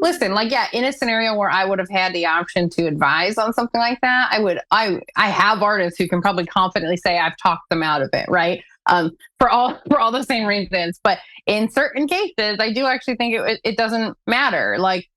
listen, like, yeah, in a scenario where I would have had the option to advise on something like that, I have artists who can probably confidently say I've talked them out of it, right? For all the same reasons. But in certain cases, I do actually think it doesn't matter. Like,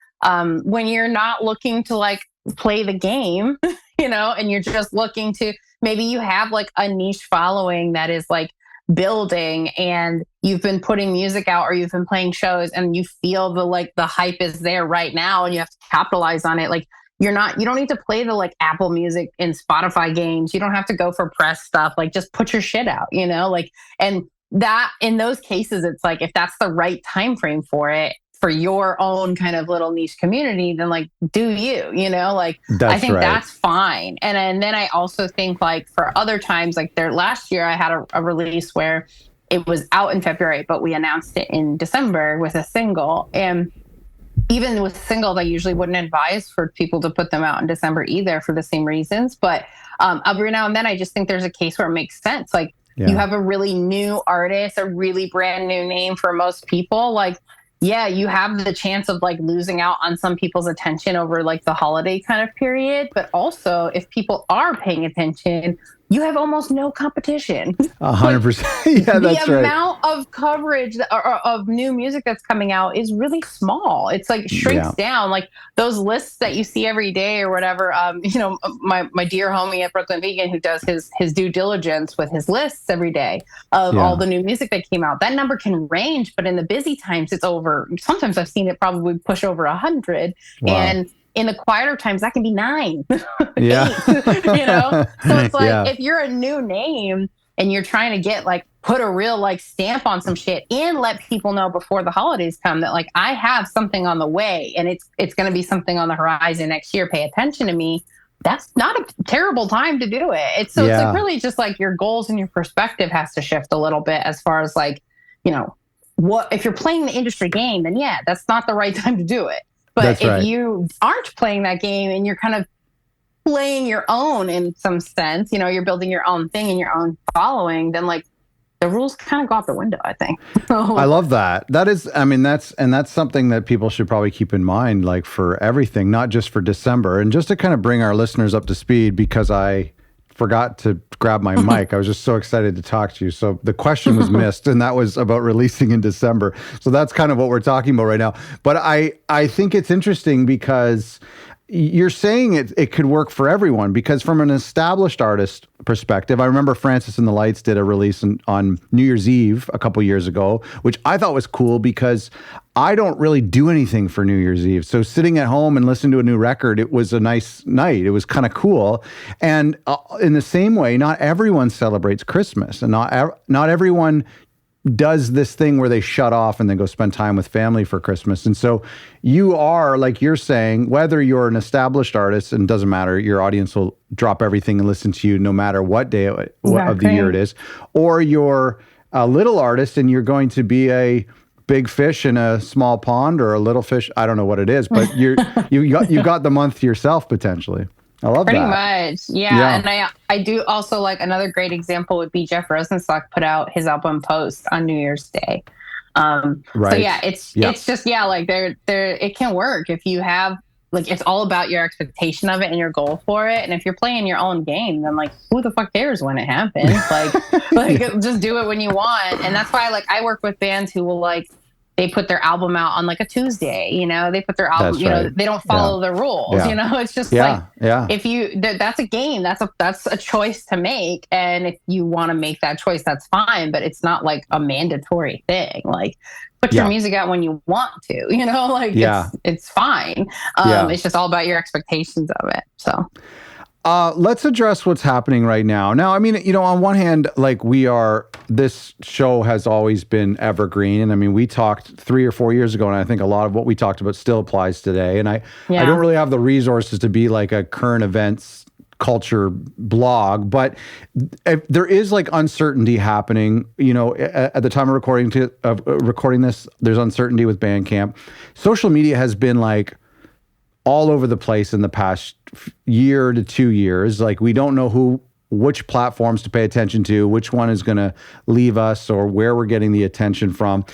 when you're not looking to like play the game, and you're just looking to, maybe you have like a niche following that is like building, and you've been putting music out or you've been playing shows, and you feel the hype is there right now and you have to capitalize on it. Like, you don't need to play the like Apple Music and Spotify games. You don't have to go for press stuff. Like, just put your shit out, like, and that in those cases, it's like, if that's the right time frame for it, for your own kind of little niche community, then like, do you, like, I think that's fine. And then I also think like for other times, like last year I had a release where it was out in February, but we announced it in December with a single. And even with singles, I usually wouldn't advise for people to put them out in December either, for the same reasons. But every now and then I just think there's a case where it makes sense. Like, you have a really new artist, a really brand new name for most people. Like, yeah, you have the chance of like losing out on some people's attention over like the holiday kind of period. But also, if people are paying attention, you have almost no competition. 100%. Yeah, that's right. The amount of coverage of new music that's coming out is really small. It's like shrinks down. Like those lists that you see every day or whatever. My dear homie at Brooklyn Vegan, who does his due diligence with his lists every day of all the new music that came out. That number can range, but in the busy times, it's over. Sometimes I've seen it probably push over 100. Wow. And in the quieter times, that can be 9, 8, So it's like, if you're a new name and you're trying to get like, put a real like stamp on some shit and let people know before the holidays come that like, I have something on the way and it's going to be something on the horizon next year. Pay attention to me. That's not a terrible time to do it. It's like really just like your goals and your perspective has to shift a little bit as far as like, what, if you're playing the industry game, then that's not the right time to do it. But if you aren't playing that game and you're kind of playing your own in some sense, you're building your own thing and your own following, then like the rules kind of go out the window, I think. I love that. That's something that people should probably keep in mind, like for everything, not just for December. And just to kind of bring our listeners up to speed, because I forgot to grab my mic. I was just so excited to talk to you. So the question was missed, and that was about releasing in December. So that's kind of what we're talking about right now. But I think it's interesting because you're saying it could work for everyone, because from an established artist perspective, I remember Francis and the Lights did a release on New Year's Eve a couple years ago, which I thought was cool because I don't really do anything for New Year's Eve. So sitting at home and listening to a new record, it was a nice night. It was kind of cool. And in the same way, not everyone celebrates Christmas, and not everyone does this thing where they shut off and then go spend time with family for Christmas. And so you are, like you're saying, whether you're an established artist, and it doesn't matter, your audience will drop everything and listen to you no matter what day of the year it is, or you're a little artist and you're going to be a big fish in a small pond, or a little fish, I don't know what it is, but you got the month to yourself potentially. I love Pretty that. much. Yeah. And I do also, like, another great example would be Jeff Rosenstock put out his album Post on New Year's Day. Right. So it's just, like there, it can work if you have, like, it's all about your expectation of it and your goal for it. And if you're playing your own game, then like, who the fuck cares when it happens? Like just do it when you want. And that's why, like, I work with bands who will, like, they put their album out on like a Tuesday, they put their album, they don't follow the rules, it's just if you, that's a game, that's a choice to make. And if you want to make that choice, that's fine, but it's not like a mandatory thing. Like, put your music out when you want to, it's fine. It's just all about your expectations of it. So. Let's address what's happening right now. Now, I mean, on one hand, like, this show has always been evergreen. And I mean, we talked 3 or 4 years ago, and I think a lot of what we talked about still applies today. And I don't really have the resources to be like a current events culture blog, but there is like uncertainty happening, at the time of recording this, there's uncertainty with Bandcamp. Social media has been like all over the place in the past year to 2 years. Like, we don't know which platforms to pay attention to, which one is going to leave us, or where we're getting the attention from.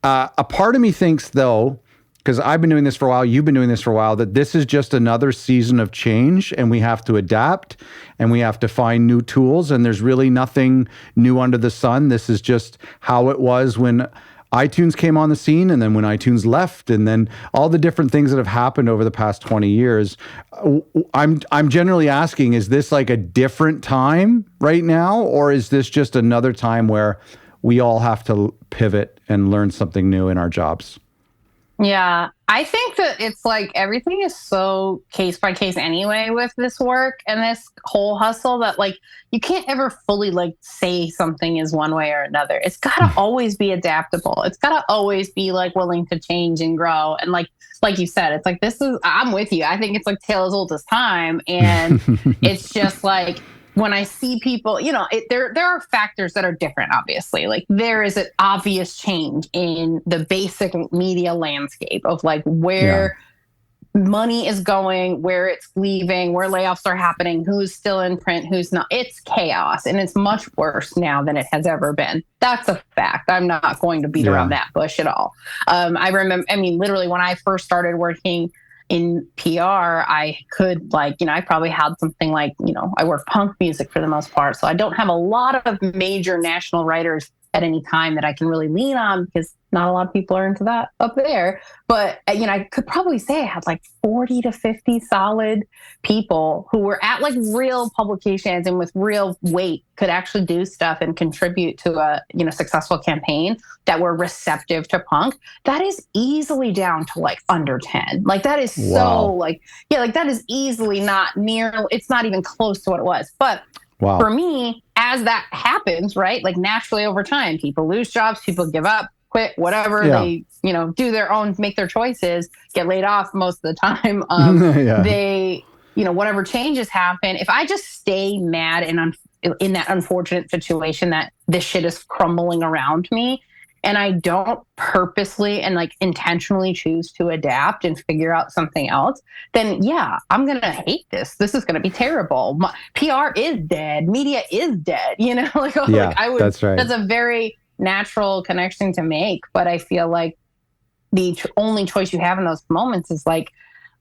A part of me thinks, though, because I've been doing this for a while, you've been doing this for a while, that this is just another season of change and we have to adapt and we have to find new tools, and there's really nothing new under the sun. This is just how it was when iTunes came on the scene, and then when iTunes left, and then all the different things that have happened over the past 20 years. I'm generally asking, is this like a different time right now, or is this just another time where we all have to pivot and learn something new in our jobs? Yeah, I think that it's like everything is so case by case anyway with this work and this whole hustle, that like you can't ever fully like say something is one way or another. It's got to always be adaptable. It's got to always be like willing to change and grow. And like you said, it's like, I'm with you. I think it's like tale as old as time. And it's just like, when I see people, there are factors that are different, obviously. Like there is an obvious change in the basic media landscape of like where money is going, where it's leaving, where layoffs are happening, who's still in print, who's not. It's chaos, and it's much worse now than it has ever been. That's a fact. I'm not going to beat around that bush at all. I remember, literally when I first started working in PR, I could I probably had something like, I work punk music for the most part. So I don't have a lot of major national writers at any time that I can really lean on, because not a lot of people are into that up there. But, I could probably say I had like 40 to 50 solid people who were at like real publications and with real weight could actually do stuff and contribute to a, successful campaign that were receptive to punk. That is easily down to like under 10. Like that is that is easily not near, it's not even close to what it was. But for me, as that happens, right? Like naturally over time, people lose jobs, people give up, quit, whatever. They, do their own, make their choices, get laid off most of the time. They, whatever changes happen. If I just stay mad and in that unfortunate situation that this shit is crumbling around me, and I don't purposely and like intentionally choose to adapt and figure out something else, then I'm going to hate this. This is going to be terrible. PR is dead. Media is dead. That's right. That's a very natural connection to make. But I feel like the only choice you have in those moments is like,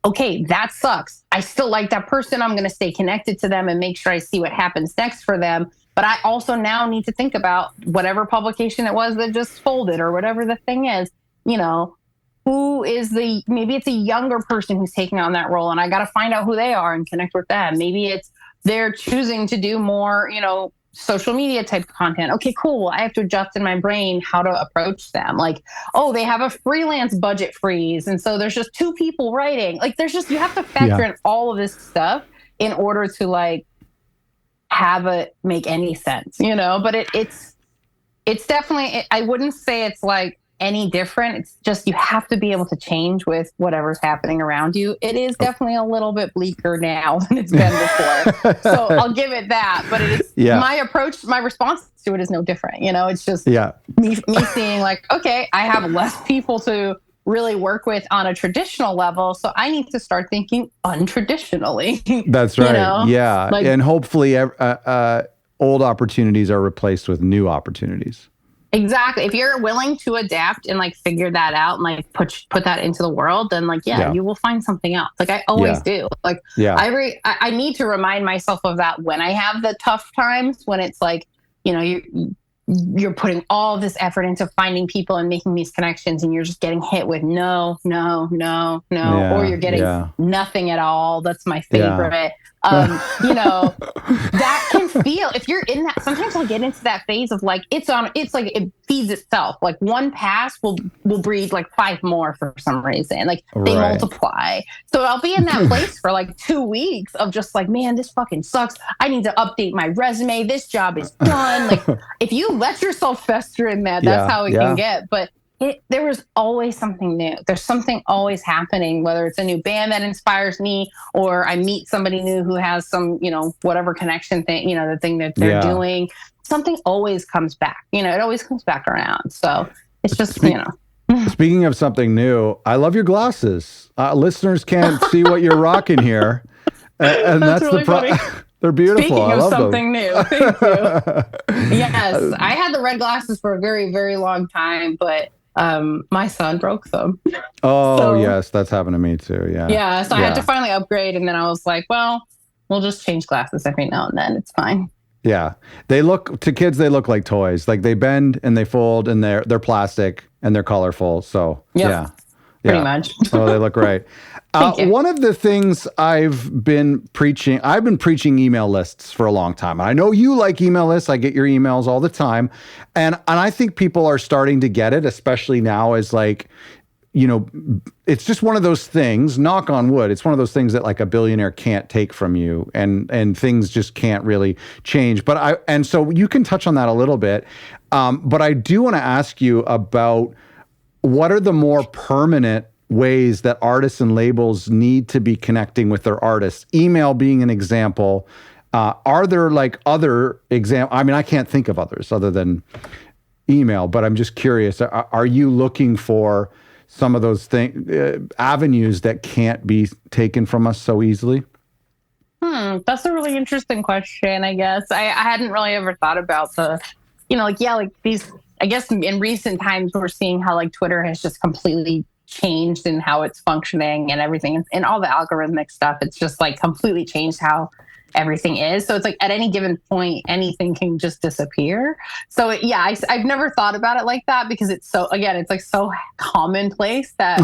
okay, that sucks. I still like that person. I'm going to stay connected to them and make sure I see what happens next for them. But I also now need to think about whatever publication it was that just folded or whatever the thing is, who is maybe it's a younger person who's taking on that role, and I got to find out who they are and connect with them. Maybe it's they're choosing to do more, social media type content. Okay, cool. I have to adjust in my brain how to approach them. Like, oh, they have a freelance budget freeze, and so there's just 2 people writing. Like you have to factor in all of this stuff in order to like have it make any sense, but it's definitely, I wouldn't say it's like any different. It's just, you have to be able to change with whatever's happening around you. It is definitely a little bit bleaker now than it's been before. So I'll give it that, but it's my approach, my response to it is no different. It's just me seeing like, okay, I have less people to really work with on a traditional level, so I need to start thinking untraditionally. That's right. And hopefully old opportunities are replaced with new opportunities. Exactly. If you're willing to adapt and like figure that out and like put that into the world, then like you will find something else. Like I always do. Like I need to remind myself of that when I have the tough times, when it's like, you're putting all this effort into finding people and making these connections, and you're just getting hit with no, or you're getting nothing at all. That's my favorite. That can feel, if you're in that, sometimes I'll get into that phase of like, it's like it feeds itself. Like one pass will breed like 5 more for some reason. Like they multiply. So I'll be in that place for like 2 weeks of just like, man, this fucking sucks. I need to update my resume. This job is done. Like if you let yourself fester in that, that's how it can get. But there was always something new. There's something always happening, whether it's a new band that inspires me, or I meet somebody new who has some, whatever connection thing, the thing that they're doing. Something always comes back. It always comes back around. So it's just, Speaking of something new, I love your glasses. Listeners can't see what you're rocking here. And that's really the problem. They're beautiful. Speaking of something new, thank you. Yes, I had the red glasses for a very, very long time, but my son broke them. Oh, So, yes, that's happened to me too. Yeah. yeah, so I had to finally upgrade, and then I was like, well, we'll just change glasses every now and then. It's fine. Yeah. They look to kids, they look like toys. Like they bend and they fold and they're plastic and they're colorful. So Yep, yeah. pretty much. Oh, they look great. One of the things I've been preaching email lists for a long time. And I know you like email lists. I get your emails all the time. And I think people are starting to get it, especially now as like, you know, it's just one of those things, knock on wood, it's one of those things that like a billionaire can't take from you and things just can't really change. And so you can touch on that a little bit. But I do want to ask you about what are the more permanent ways that artists and labels need to be connecting with their artists, email being an example. Are there like other examples? I mean, I can't think of others other than email, but I'm just curious. Are you looking for some of those avenues that can't be taken from us so easily? That's a really interesting question, I guess. I hadn't really ever thought about like these, I guess in recent times, we're seeing how like Twitter has just completely changed in how it's functioning and everything, and all the algorithmic stuff. It's just like completely changed how everything is. So it's like at any given point, anything can just disappear. So I've never thought about it like that because it's like so commonplace that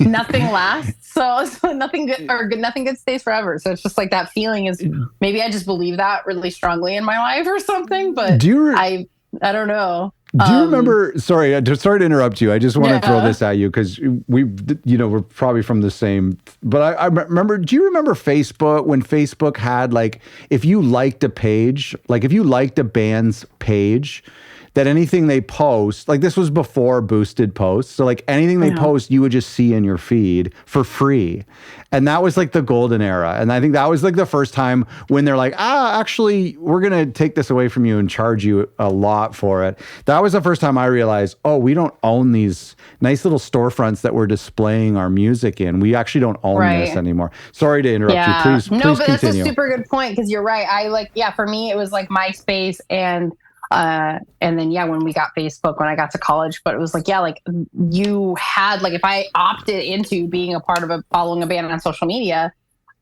nothing lasts. So nothing good stays forever. So it's just like that feeling is, maybe I just believe that really strongly in my life or something, but I don't know. Do you remember, sorry to interrupt you. I just want to throw this at you because we're probably from the same, but I remember, do you remember Facebook when Facebook had like, if you liked a page, like if you liked a band's page, that anything they post, like this was before boosted posts. So like anything they post, you would just see in your feed for free. And that was like the golden era. And I think that was like the first time when they're like, actually, we're going to take this away from you and charge you a lot for it. That was the first time I realized, we don't own these nice little storefronts that we're displaying our music in. We actually don't own this anymore. Sorry to interrupt you. Please but continue. That's a super good point because you're right. For me, it was like MySpace and then when we got Facebook when I got to college, but it was like you had like, if I opted into being a part of following a band on social media,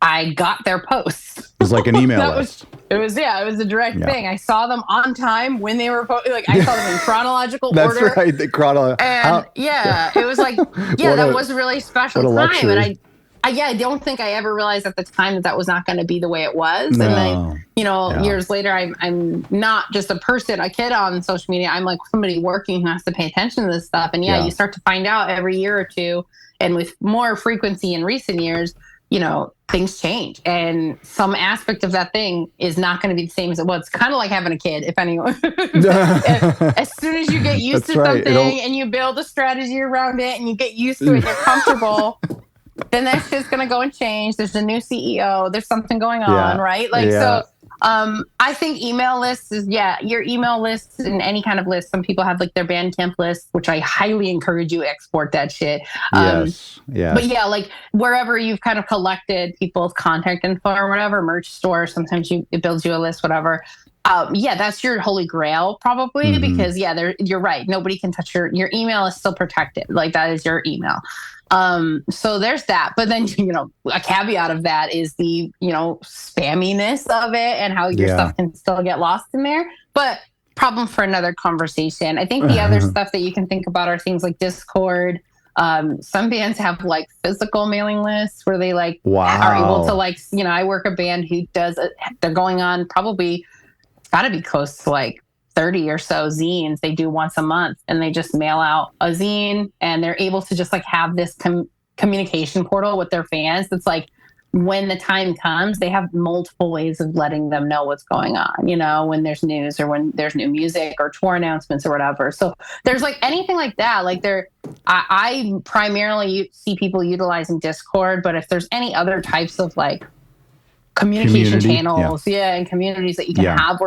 I got their posts. It was like an email list. It was a direct thing. I saw them on time when they were like I saw them in chronological order. That's right, the chronological. And it was like that was a really special time. Luxury. And I don't think I ever realized at the time that was not going to be the way it was. No. And then, years later, I'm not just a kid on social media. I'm like somebody working who has to pay attention to this stuff. And you start to find out every year or two, and with more frequency in recent years, things change. And some aspect of that thing is not going to be the same as it was. It's kind of like having a kid, if anyone. As soon as you get used to something and you build a strategy around it and you get used to it and you're comfortable, then that shit's going to go and change. There's a new CEO. There's something going on, right? So I think email lists is, your email lists and any kind of list. Some people have like their Bandcamp list, which I highly encourage you to export that shit. Yes. But like wherever you've kind of collected people's contact info or whatever, merch store, sometimes it builds you a list, whatever. That's your holy grail probably, because you're right. Nobody can touch your email is still protected. Like that is your email. So there's that, but then, a caveat of that is the, spamminess of it and how your stuff can still get lost in there, but problem for another conversation. I think the other stuff that you can think about are things like Discord. Some bands have like physical mailing lists where they are able to I work a band who they're going on probably, it's gotta be close to like 30 or so zines they do once a month, and they just mail out a zine, and they're able to just like have this communication portal with their fans. That's like when the time comes, they have multiple ways of letting them know what's going on, when there's news or when there's new music or tour announcements or whatever. So there's like anything like that. Like I primarily see people utilizing Discord, but if there's any other types of like communication channels, and communities that you can have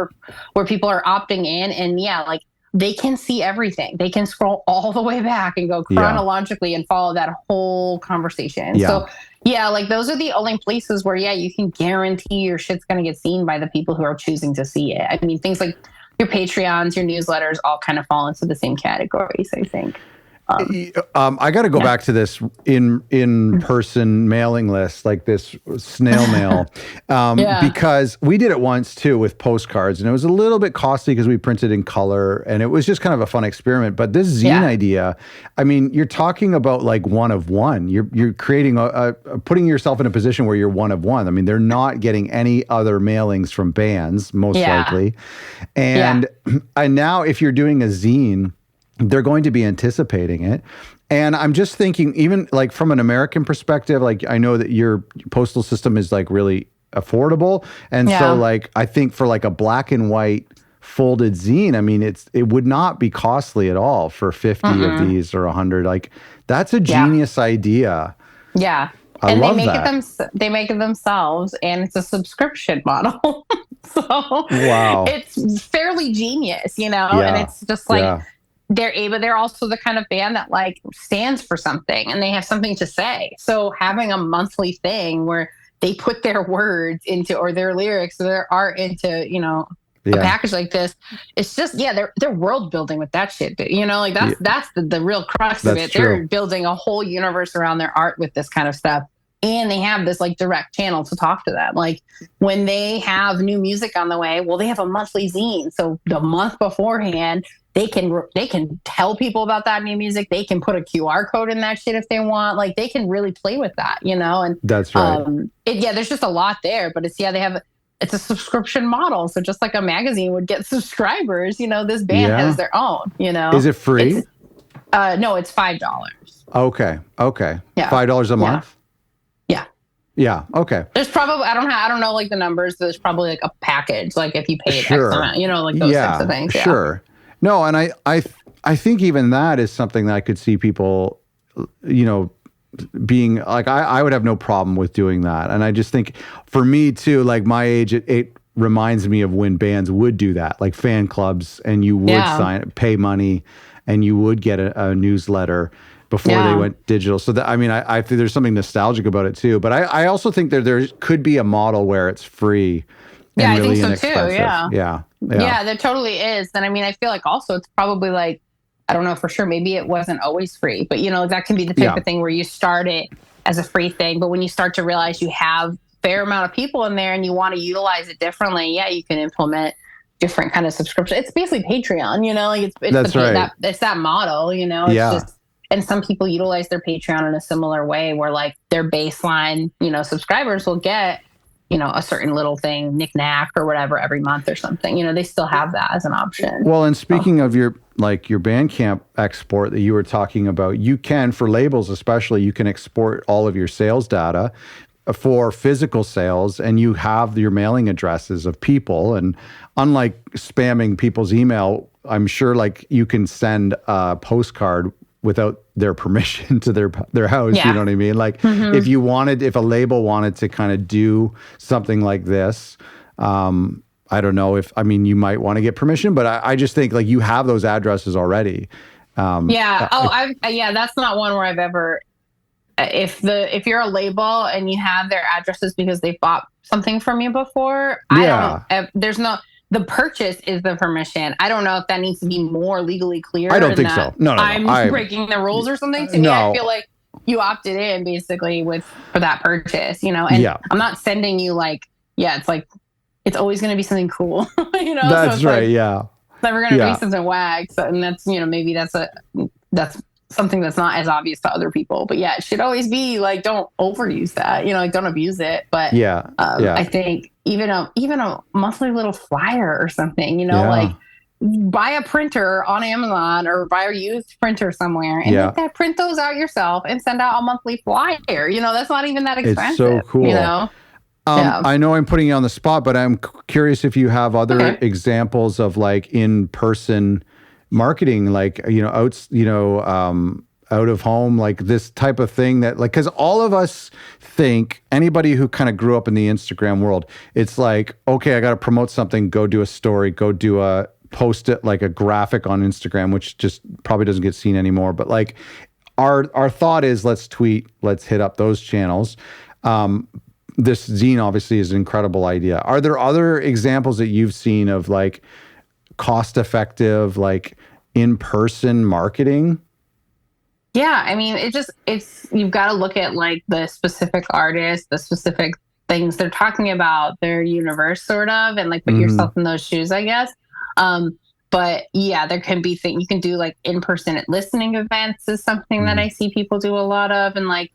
where people are opting in, and like they can see everything. They can scroll all the way back and go chronologically and follow that whole conversation. So like those are the only places where you can guarantee your shit's going to get seen by the people who are choosing to see it. I mean, things like your Patreons, your newsletters all kind of fall into the same categories, I think. I got to go back to this in person mailing list, like this snail mail, because we did it once too with postcards, and it was a little bit costly because we printed in color, and it was just kind of a fun experiment. But this zine idea, I mean, you're talking about like one of one. You're creating putting yourself in a position where you're one of one. I mean, they're not getting any other mailings from bands, most likely, and now if you're doing a zine, they're going to be anticipating it. And I'm just thinking, even like from an American perspective, like I know that your postal system is like really affordable. And so like, I think for like a black and white folded zine, I mean, it would not be costly at all for 50 of these or 100. Like that's a genius idea. Yeah. I love they make it themselves, and it's a subscription model. So it's fairly genius, and it's just like, they're also the kind of band that like stands for something, and they have something to say. So having a monthly thing where they put their words into, or their lyrics or their art into, a package like this, it's just, they're world building with that shit. Like that's the real crux of it. True. They're building a whole universe around their art with this kind of stuff. And they have this like direct channel to talk to them. Like when they have new music on the way, well, they have a monthly zine. So the month beforehand, they can tell people about that new music. They can put a QR code in that shit if they want. Like they can really play with that, and that's right. There's just a lot there, but it's a subscription model. So just like a magazine would get subscribers, this band has their own, Is it free? No, it's $5. Okay. Yeah. $5 a month? Yeah. Okay. There's probably, I don't know like the numbers. There's probably like a package, like if you paid X amount, like those types of things. Yeah. Sure. No, and I think even that is something that I could see people, being like, I would have no problem with doing that. And I just think for me too, like my age, it reminds me of when bands would do that, like fan clubs, and you would pay money, and you would get a newsletter before they went digital. So that, I mean, I think there's something nostalgic about it too, but I also think that there could be a model where it's free. Yeah, really I think so too. Yeah, there totally is. And I mean, I feel like also it's probably like, I don't know for sure, maybe it wasn't always free, but that can be the type of thing where you start it as a free thing, but when you start to realize you have a fair amount of people in there and you want to utilize it differently, you can implement different kind of subscription. It's basically Patreon, like it's that's right. It's that model, it's just. And some people utilize their Patreon in a similar way where like their baseline, subscribers will get, a certain little thing, knick-knack or whatever every month or something. They still have that as an option. Well, and speaking of your Bandcamp export that you were talking about, you can, for labels especially, you can export all of your sales data for physical sales, and you have your mailing addresses of people. And unlike spamming people's email, I'm sure like you can send a postcard without their permission to their house. You know what I mean? Like if a label wanted to kind of do something like this, I don't know you might want to get permission, but I just think like you have those addresses already. That's not one where I've ever, if you're a label and you have their addresses because they bought something from you before, the purchase is the permission. I don't know if that needs to be more legally clear. I don't think so. No. I'm breaking the rules or something. To me, I feel like you opted in basically for that purchase, and I'm not sending you like, it's like, it's always going to be something cool, That's so right. Like, yeah. It's never going to be something whack. So, and that's, maybe that's something that's not as obvious to other people, but it should always be like, don't overuse that, like don't abuse it. But I think even a monthly little flyer or something, like buy a printer on Amazon or buy a used printer somewhere and print those out yourself and send out a monthly flyer. That's not even that expensive. It's so cool. I know I'm putting you on the spot, but I'm curious if you have other examples of like in-person marketing, like, out of home, like this type of thing that like, because all of us think, anybody who kind of grew up in the Instagram world, it's like, okay, I got to promote something, go do a story, go do post it like a graphic on Instagram, which just probably doesn't get seen anymore. But like our thought is, let's tweet, let's hit up those channels. This zine obviously is an incredible idea. Are there other examples that you've seen of like cost effective, like in-person marketing? Yeah, I mean, it's you've got to look at like the specific artist, the specific things they're talking about, their universe sort of, and like put Hmm. yourself in those shoes, I guess. Um, but yeah, there can be things you can do like in-person listening events is something that Hmm. I see people do a lot of, and like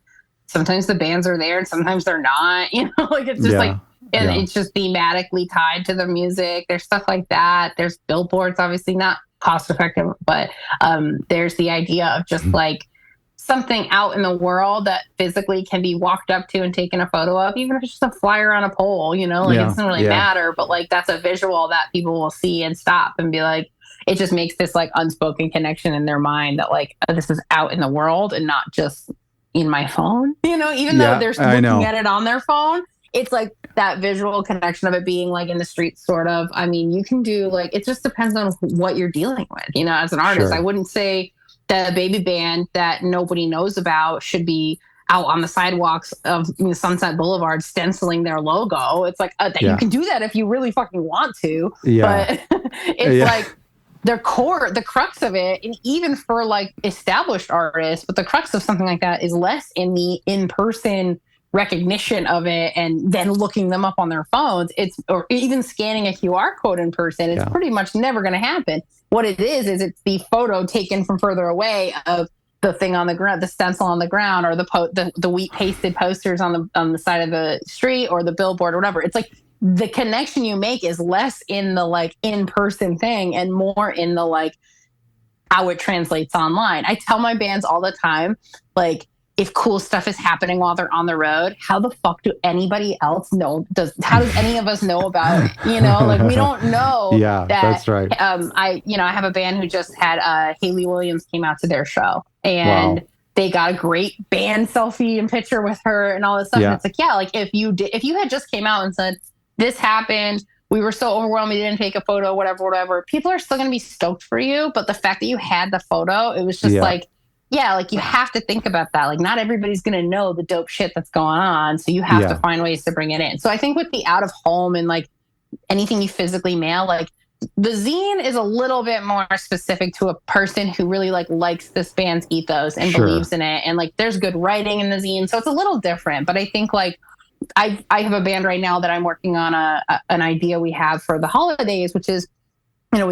sometimes the bands are there and sometimes they're not, like it's just like Yeah. and Yeah. it's just thematically tied to the music. There's stuff like that. There's billboards, obviously not cost effective, but there's the idea of just like something out in the world that physically can be walked up to and taken a photo of, even if it's just a flyer on a pole, like it Yeah. doesn't really Yeah. matter, but like that's a visual that people will see and stop and be like, it just makes this like unspoken connection in their mind that like this is out in the world and not just in my phone, even though Yeah. they're I looking know. at it on their phone, it's like that visual connection of it being like in the streets, sort of. I mean, you can do like, it just depends on what you're dealing with, as an artist. I Sure. wouldn't say the baby band that nobody knows about should be out on the sidewalks of Sunset Boulevard stenciling their logo. It's like that you Yeah. can do that if you really fucking want to, Yeah. but it's Yeah. like the crux of it, and even for like established artists, but the crux of something like that is less in the in-person recognition of it and then looking them up on their phones. It's or even scanning a QR code in person. It's Yeah. pretty much never going to happen. What it is it's the photo taken from further away of the thing on the ground, the stencil on the ground, or the wheat pasted posters on the side of the street, or the billboard, or whatever. It's like the connection you make is less in the like in person thing and more in the like how it translates online. I tell my bands all the time, like, if cool stuff is happening while they're on the road, how the fuck do anybody else know? How does any of us know about it? Like we don't know Yeah, that. that's right. I have a band who just had Haley Williams came out to their show, and Wow. they got a great band selfie and picture with her and all this stuff. And Yeah. it's like, yeah, like if you had just came out and said this happened, we were so overwhelmed we didn't take a photo, whatever, people are still going to be stoked for you. But the fact that you had the photo, it was just Yeah. like, yeah, like you have to think about that. Like not everybody's going to know the dope shit that's going on, so you have to Yeah. find ways to bring it in. So I think with the out of home and like anything you physically mail, like the zine is a little bit more specific to a person who really likes this band's ethos and Sure. believes in it, and like there's good writing in the zine, so it's a little different. But I think like I have a band right now that I'm working on an idea we have for the holidays, which is, they're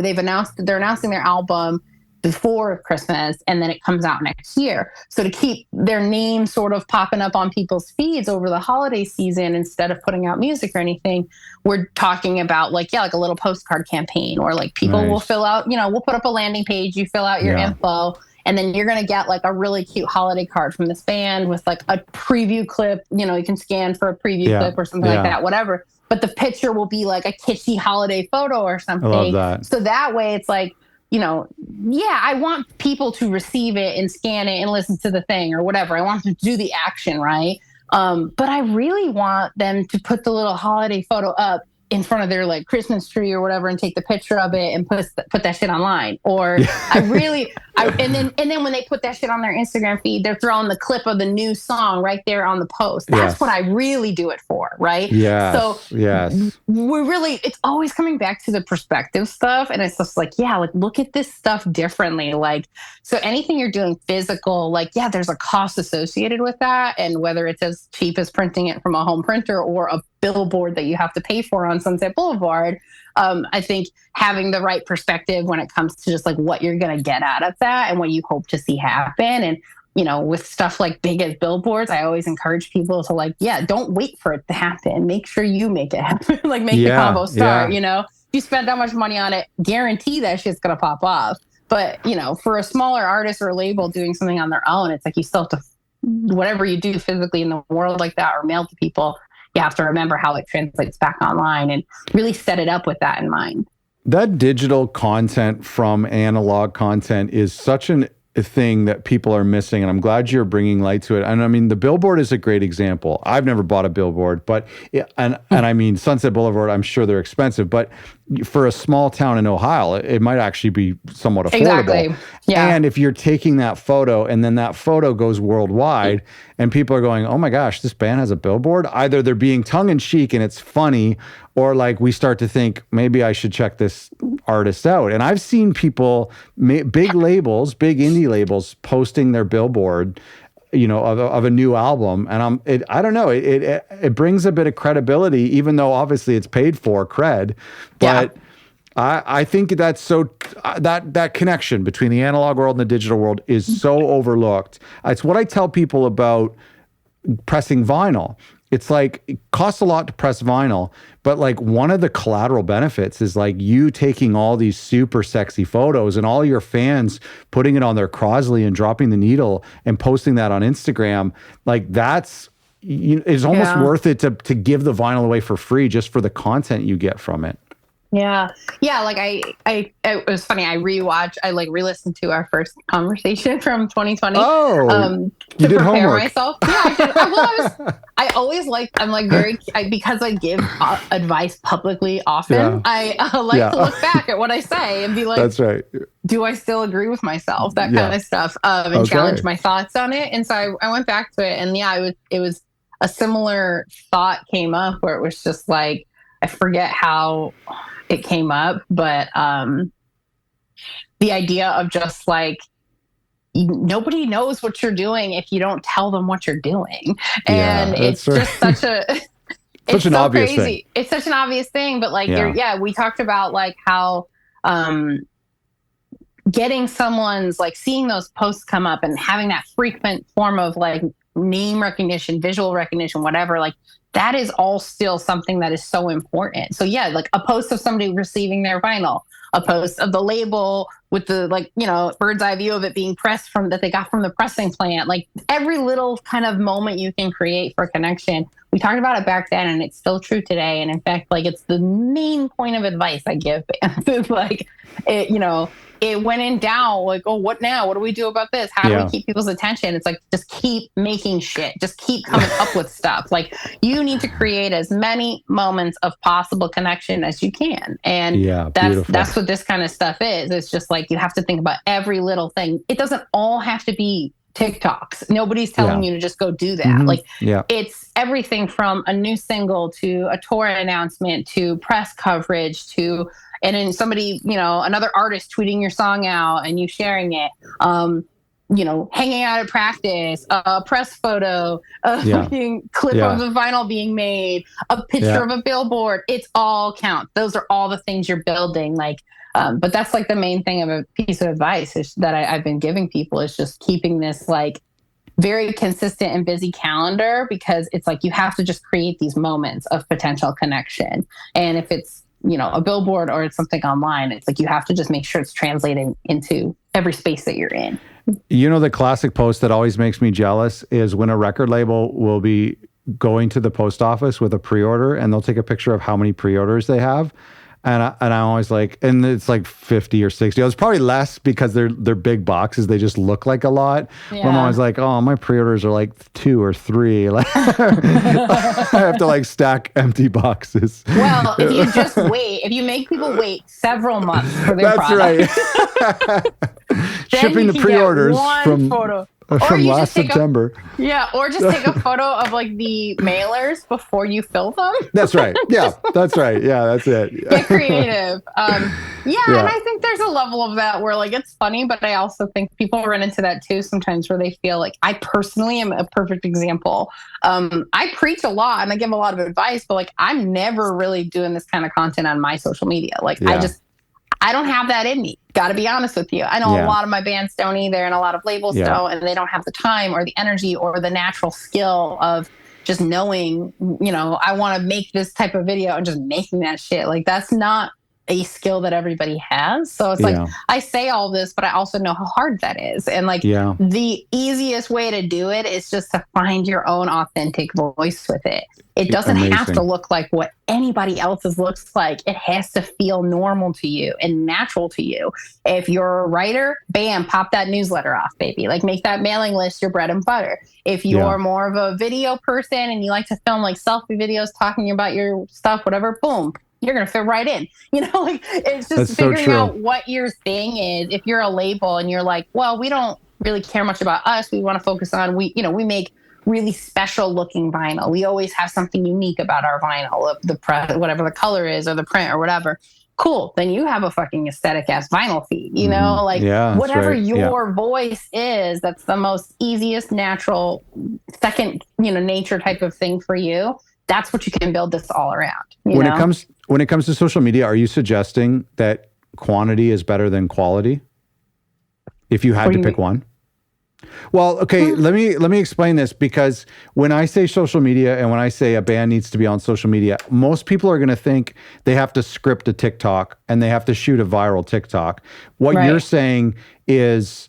announcing their album before Christmas, and then it comes out next year. So to keep their name sort of popping up on people's feeds over the holiday season, instead of putting out music or anything, we're talking about like a little postcard campaign, or like people will Nice. fill out, we'll put up a landing page, you fill out your Yeah. info, and then you're going to get like a really cute holiday card from this band with like a preview clip. You can scan for a preview Yeah. clip or something like Yeah. that, whatever. But the picture will be like a kitschy holiday photo or I love something. that. So that way it's like, yeah, I want people to receive it and scan it and listen to the thing or whatever. I want them to do the action, right? But I really want them to put the little holiday photo up in front of their like Christmas tree or whatever, and take the picture of it and put that shit online. Or and then when they put that shit on their Instagram feed, they're throwing the clip of the new song right there on the post. That's Yes. what I really do it for, right? Yes. So Yes. it's always coming back to the perspective stuff. And it's just like, yeah, like look at this stuff differently. Like, so anything you're doing physical, like, yeah, there's a cost associated with that. And whether it's as cheap as printing it from a home printer or a billboard that you have to pay for on Sunset Boulevard, I think having the right perspective when it comes to just like what you're going to get out of that and what you hope to see happen. And with stuff like big as billboards, I always encourage people to like, yeah, don't wait for it to happen. Make sure you make it happen. Like make the combo start, If you spend that much money on it, guarantee that shit's going to pop off. But, for a smaller artist or label doing something on their own, it's like you still have to, whatever you do physically in the world like that or mail to people, you have to remember how it translates back online and really set it up with that in mind. That digital content from analog content is such a thing that people are missing, and I'm glad you're bringing light to it. And I mean, the billboard is a great example. I've never bought a billboard, but and I mean, Sunset Boulevard, I'm sure they're expensive, but for a small town in Ohio, it might actually be somewhat affordable. Exactly. Yeah. And if you're taking that photo and then that photo goes worldwide and people are going, oh my gosh, this band has a billboard, either they're being tongue in cheek and it's funny, or like we start to think maybe I should check this artist out. And I've seen people, big labels, big indie labels, posting their billboard, of a new album, and I don't know, it brings a bit of credibility, even though obviously it's paid for cred, but. Yeah. I think that's that connection between the analog world and the digital world is so overlooked. It's what I tell people about pressing vinyl. It's like, it costs a lot to press vinyl, but like one of the collateral benefits is like you taking all these super sexy photos and all your fans putting it on their Crosley and dropping the needle and posting that on Instagram. Like it's almost worth it to give the vinyl away for free just for the content you get from it. Yeah. Like it was funny. I re-listened to our first conversation from 2020. Oh, you did homework. Myself. Yeah, I did. I'm like because I give advice publicly often. Yeah. I to look back at what I say and be like, that's right. Do I still agree with myself? That kind of stuff, and challenge my thoughts on it. And so I went back to it, and it was a similar thought came up where it was just like, I forget how it came up, but the idea of just like, nobody knows what you're doing if you don't tell them what you're doing. And it's just such an obvious thing. It's such an obvious thing, but like, we talked about like how getting someone's, like seeing those posts come up and having that frequent form of like name recognition, visual recognition, whatever, like that is all still something that is so important. So yeah, like a post of somebody receiving their vinyl, a post of the label with the bird's eye view of it being pressed that they got from the pressing plant, like every little kind of moment you can create for connection. We talked about it back then and it's still true today. And in fact, like it's the main point of advice I give bands. Like it went in doubt, like, oh, what now? What do we do about this? How do we keep people's attention? It's like, just keep making shit. Just keep coming up with stuff. Like you need to create as many moments of possible connection as you can. And that's what this kind of stuff is. It's just like, you have to think about every little thing. It doesn't all have to be TikToks. Nobody's telling you to just go do that. Mm-hmm. Like it's everything from a new single to a tour announcement to press coverage to, and then somebody, another artist tweeting your song out and you sharing it, hanging out at practice, a press photo, clip of the vinyl being made, a picture of a billboard. It's all count. Those are all the things you're building. Like, but that's like the main thing of a piece of advice that I've been giving people is just keeping this like very consistent and busy calendar, because it's like you have to just create these moments of potential connection. And if it's a billboard or it's something online, it's like you have to just make sure it's translating into every space that you're in. The classic post that always makes me jealous is when a record label will be going to the post office with a pre-order and they'll take a picture of how many pre-orders they have. And I'm always like, and it's like 50 or 60. It's probably less because they're big boxes. They just look like a lot. Yeah. I'm always like, oh, my pre-orders are like 2 or 3. Like, I have to like stack empty boxes. Well, if you just wait, if you make people wait several months for their product. That's right. Shipping the pre-orders from last September. Or just take a photo of like the mailers before you fill them. That's right. Yeah, that's right. Yeah, that's it. Get creative. And I think there's a level of that where like it's funny, but I also think people run into that too sometimes where they feel like, I personally am a perfect example. I preach a lot and I give a lot of advice, but like I'm never really doing this kind of content on my social media. Like I don't have that in me. Got to be honest with you. I know a lot of my bands don't either, and a lot of labels don't, and they don't have the time or the energy or the natural skill of just knowing, I want to make this type of video and just making that shit. Like that's not a skill that everybody has. So it's like, I say all this, but I also know how hard that is. And like the easiest way to do it is just to find your own authentic voice with it. It doesn't have to look like what anybody else's looks like. It has to feel normal to you and natural to you. If you're a writer, bam, pop that newsletter off, baby. Like make that mailing list your bread and butter. If you're more of a video person and you like to film like selfie videos talking about your stuff, whatever, boom, you're going to fit right in. Like it's just figuring out what your thing is. If you're a label and you're like, well, we don't really care much about us. We want to focus on, we make really special looking vinyl. We always have something unique about our vinyl, whatever the color is or the print or whatever. Cool. Then you have a fucking aesthetic ass vinyl feed, you know, like whatever your voice is, that's the most easiest, natural, second, nature type of thing for you. That's what you can build this all around. When it comes to social media, are you suggesting that quantity is better than quality? If you had to pick one? Well, okay, let me explain this, because when I say social media and when I say a band needs to be on social media, most people are going to think they have to script a TikTok and they have to shoot a viral TikTok. What you're saying is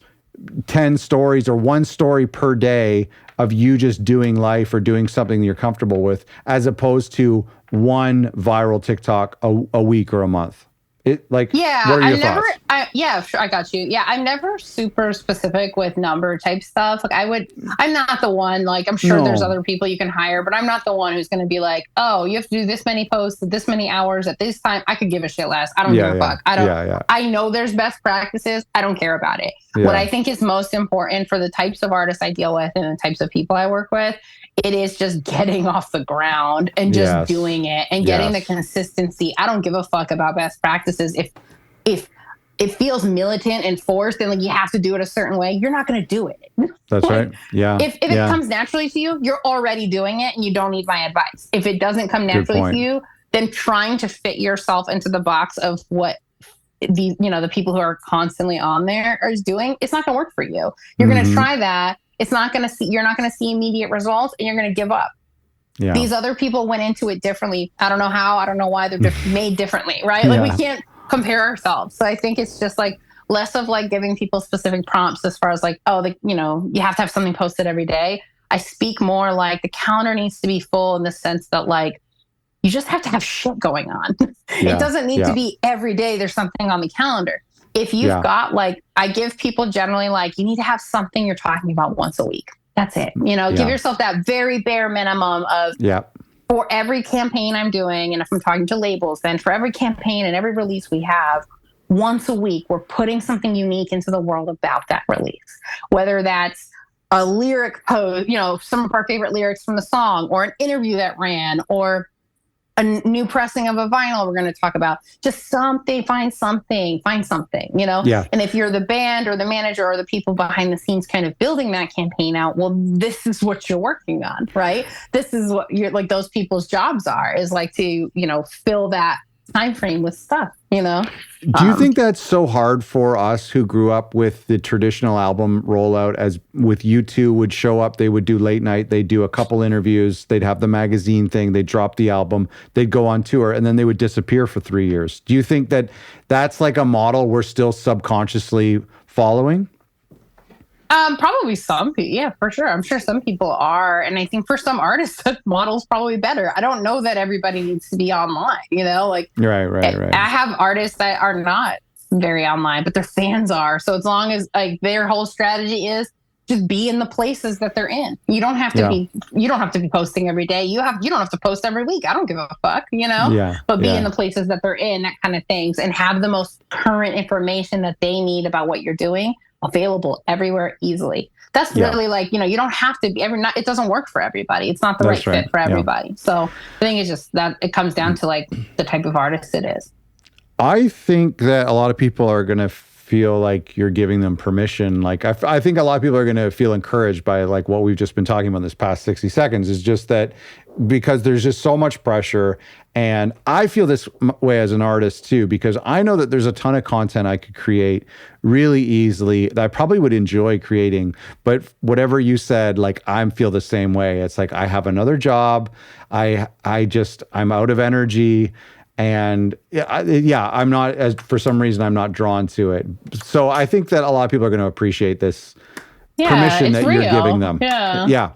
10 stories or one story per day of you just doing life or doing something that you're comfortable with, as opposed to one viral TikTok a week or a month. What are your thoughts? Sure, I got you. Yeah, I'm never super specific with number type stuff. Like I'm not the one, like I'm sure there's other people you can hire, but I'm not the one who's going to be like, oh, you have to do this many posts at this many hours at this time. I could give a shit less. I don't give a fuck. I know there's best practices. I don't care about it. Yeah. What I think is most important for the types of artists I deal with and the types of people I work with, it is just getting off the ground and just doing it and getting the consistency. I don't give a fuck about best practices. If it feels militant and forced and like you have to do it a certain way, you're not going to do it. That's right. Yeah. If it comes naturally to you, you're already doing it and you don't need my advice. If it doesn't come naturally to you, then trying to fit yourself into the box of what the people who are constantly on there are doing, it's not going to work for you. You're going to try that. You're not going to see immediate results and you're going to give up. Yeah. These other people went into it differently. I don't know how, I don't know why they're made differently, right? Like we can't compare ourselves. So I think it's just like less of like giving people specific prompts as far as like, you have to have something posted every day. I speak more like the calendar needs to be full in the sense that like, you just have to have shit going on. It doesn't need to be every day there's something on the calendar. If you've got like, I give people generally like, you need to have something you're talking about once a week. That's it. Give yourself that very bare minimum of for every campaign I'm doing. And if I'm talking to labels, then for every campaign and every release we have, once a week, we're putting something unique into the world about that release. Whether that's a lyric post, some of our favorite lyrics from the song, or an interview that ran, or a new pressing of a vinyl we're going to talk about. Just find something, And if you're the band or the manager or the people behind the scenes kind of building that campaign out, well, this is what you're working on, right? This is what you're like, those people's jobs is like to, fill that time frame with stuff, Do you think that's so hard for us who grew up with the traditional album rollout, as with U2 would show up, they would do late night, they'd do a couple interviews, they'd have the magazine thing, they'd drop the album, they'd go on tour, and then they would disappear for 3 years. Do you think that that's like a model we're still subconsciously following? Probably some people. Yeah, for sure. I'm sure some people are. And I think for some artists, that model's probably better. I don't know that everybody needs to be online, Right. I have artists that are not very online, but their fans are. So as long as like their whole strategy is just be in the places that they're in. You don't have to be posting every day. You don't have to post every week. I don't give a fuck, but be in the places that they're in, that kind of things, and have the most current information that they need about what you're doing available everywhere easily. That's really like, you don't have to be it doesn't work for everybody. It's not the right fit for everybody. Yeah. So the thing is just that it comes down to like the type of artist it is. I think that a lot of people are going to feel like you're giving them permission. Like I think a lot of people are going to feel encouraged by like what we've just been talking about this past 60 seconds, is just that because there's just so much pressure. And I feel this way as an artist too, because I know that there's a ton of content I could create really easily that I probably would enjoy creating. But whatever you said, like I feel the same way. It's like I have another job. I'm out of energy. And I'm not, for some reason, I'm not drawn to it. So I think that a lot of people are going to appreciate this permission that you're giving them. Yeah.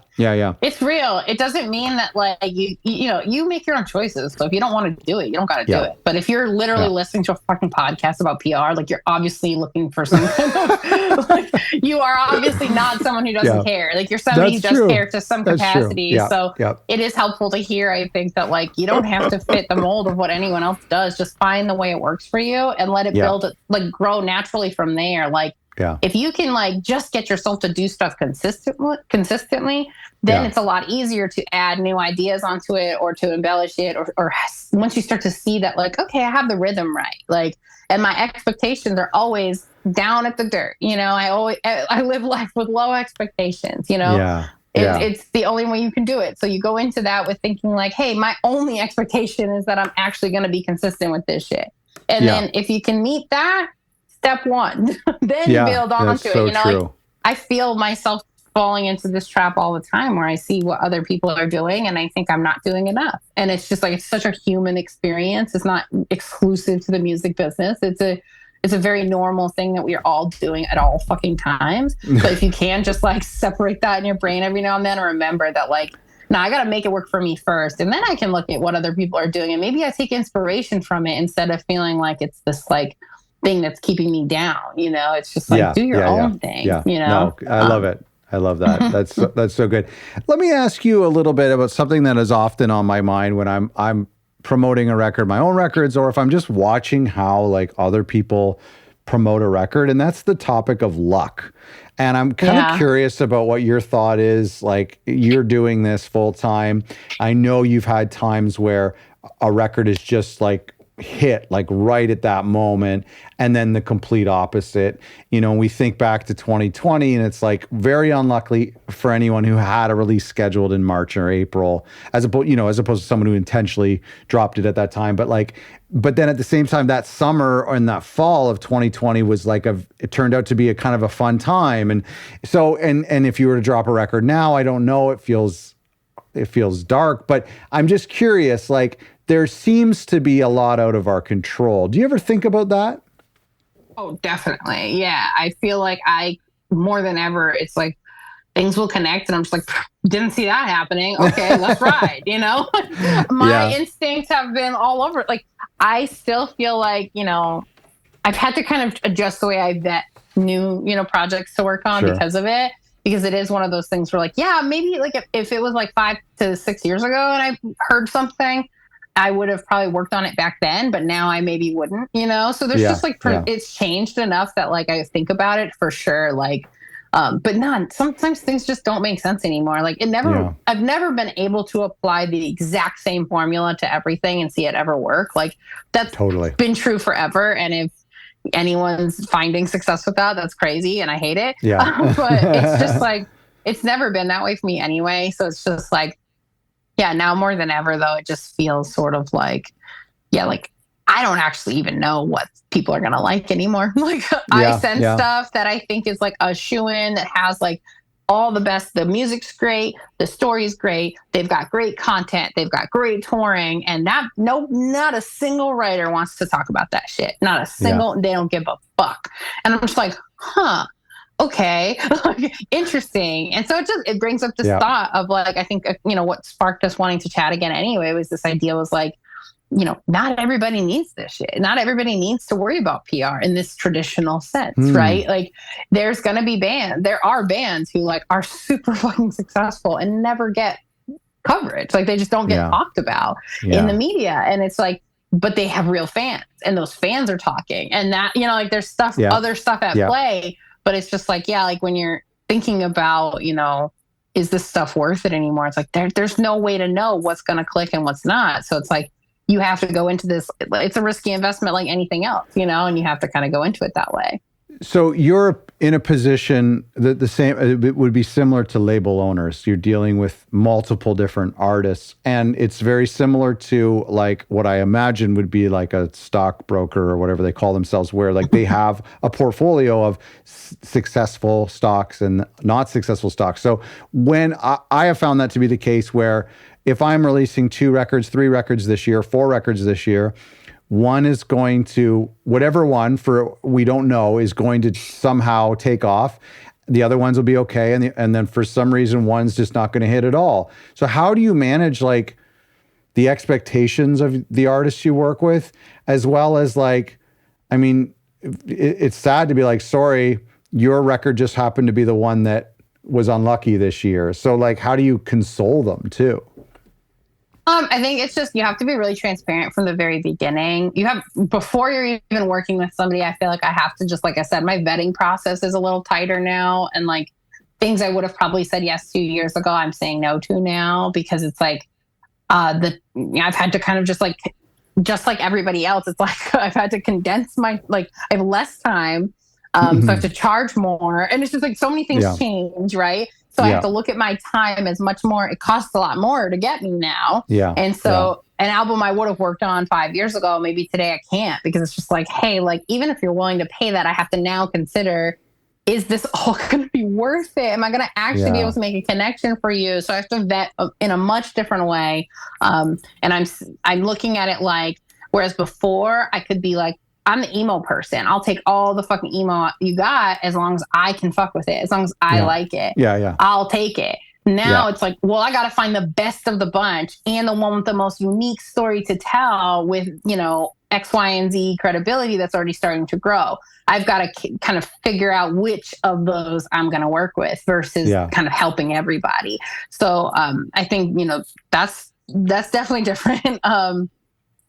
It's real. It doesn't mean that like you make your own choices. So if you don't want to do it, you don't got to do it. But if you're literally listening to a fucking podcast about PR, like you're obviously looking for some kind of, like you are obviously not someone who doesn't care. Like you're somebody who does care to some capacity. So it is helpful to hear, I think, that like you don't have to fit the mold of what anyone else does. Just find the way it works for you and let it build, like grow naturally from there. Like, if you can like just get yourself to do stuff consistently, then it's a lot easier to add new ideas onto it or to embellish it, or once you start to see that, like, okay, I have the rhythm right, like, and my expectations are always down at the dirt. I live life with low expectations. It's the only way you can do it. So you go into that with thinking like, hey, my only expectation is that I'm actually going to be consistent with this shit. And then if you can meet that, step one, then build onto it. Like, I feel myself falling into this trap all the time where I see what other people are doing and I think I'm not doing enough. And it's just like, it's such a human experience. It's not exclusive to the music business. It's a very normal thing that we are all doing at all fucking times. But if you can just like separate that in your brain every now and then, and remember that, like, no, I got to make it work for me first. And then I can look at what other people are doing. And maybe I take inspiration from it instead of feeling like it's this like thing that's keeping me down. It's just like, do your own thing. No, I love it. I love that. That's so good. Let me ask you a little bit about something that is often on my mind when I'm promoting a record, my own records, or if I'm just watching how like other people promote a record, and that's the topic of luck. And I'm kind of curious about what your thought is. Like, you're doing this full time. I know you've had times where a record is just like hit like right at that moment, and then the complete opposite. We think back to 2020 and it's like very unlucky for anyone who had a release scheduled in March or April, as opposed to someone who intentionally dropped it at that time. But then at the same time, that summer or in that fall of 2020 was like it turned out to be a kind of a fun time. And so, and if you were to drop a record now, I don't know, it feels dark, but I'm just curious, like, there seems to be a lot out of our control. Do you ever think about that? Oh, definitely. Yeah. I feel like more than ever, it's like things will connect and I'm just like, didn't see that happening. Okay, let's ride, My instincts have been all over it. Like, I still feel like, I've had to kind of adjust the way I vet new, projects to work on because of it. Because it is one of those things where, like, maybe like if it was like 5 to 6 years ago and I heard something, I would have probably worked on it back then, but now I maybe wouldn't, So there's just like, it's changed enough that like I think about it for sure. Like, but sometimes things just don't make sense anymore. Like I've never been able to apply the exact same formula to everything and see it ever work. Like, that's totally been true forever. And if anyone's finding success with that, that's crazy and I hate it. But it's just like, it's never been that way for me anyway. So it's just like, now more than ever though, it just feels sort of like, like I don't actually even know what people are going to like anymore. Like I send stuff that I think is like a shoo-in that has like all the best. The music's great. The story's great. They've got great content. They've got great touring, and not a single writer wants to talk about that shit. Not a single. They don't give a fuck. And I'm just like, okay, interesting. And so it brings up this thought of like, I think, what sparked us wanting to chat again anyway was this idea was like, not everybody needs this shit. Not everybody needs to worry about PR in this traditional sense, right? Like there are bands who like are super fucking successful and never get coverage. Like they just don't get talked about in the media. And it's like, but they have real fans and those fans are talking and that, like there's other stuff at play. But it's just like, like when you're thinking about, is this stuff worth it anymore? It's like, there's no way to know what's going to click and what's not. So it's like, you have to go into this. It's a risky investment like anything else, and you have to kind of go into it that way. So you're in a position that the same, it would be similar to label owners. You're dealing with multiple different artists, and it's very similar to like what I imagine would be like a stockbroker or whatever they call themselves, where like they have a portfolio of successful stocks and not successful stocks. So when I have found that to be the case where if I'm releasing 2 records, 3 records this year, 4 records this year, one is going to, whatever one for we don't know is going to somehow take off. The other ones will be okay. And then for some reason, one's just not going to hit at all. So how do you manage like the expectations of the artists you work with, as well as like, I mean, it's sad to be like, sorry, your record just happened to be the one that was unlucky this year. So like, how do you console them too? I think it's just, you have to be really transparent from the very beginning. Before you're even working with somebody, I feel like I have to just, like I said, my vetting process is a little tighter now. And like, things I would have probably said yes 2 years ago, I'm saying no to now, because it's like, I've had to kind of just like everybody else, it's like I've had to condense I have less time. So I have to charge more. And it's just like so many things change, right? So I have to look at my time as much more. It costs a lot more to get me now. Yeah. And so an album I would have worked on 5 years ago, maybe today I can't, because it's just like, hey, like, even if you're willing to pay that, I have to now consider, is this all going to be worth it? Am I going to actually be able to make a connection for you? So I have to vet in a much different way. And I'm looking at it like, whereas before I could be like, I'm the emo person. I'll take all the fucking emo you got as long as I can fuck with it, as long as I like it. Yeah. I'll take it. Now it's like, well, I got to find the best of the bunch and the one with the most unique story to tell with, X, Y, and Z credibility that's already starting to grow. I've got to kind of figure out which of those I'm going to work with versus kind of helping everybody. So I think, that's definitely different.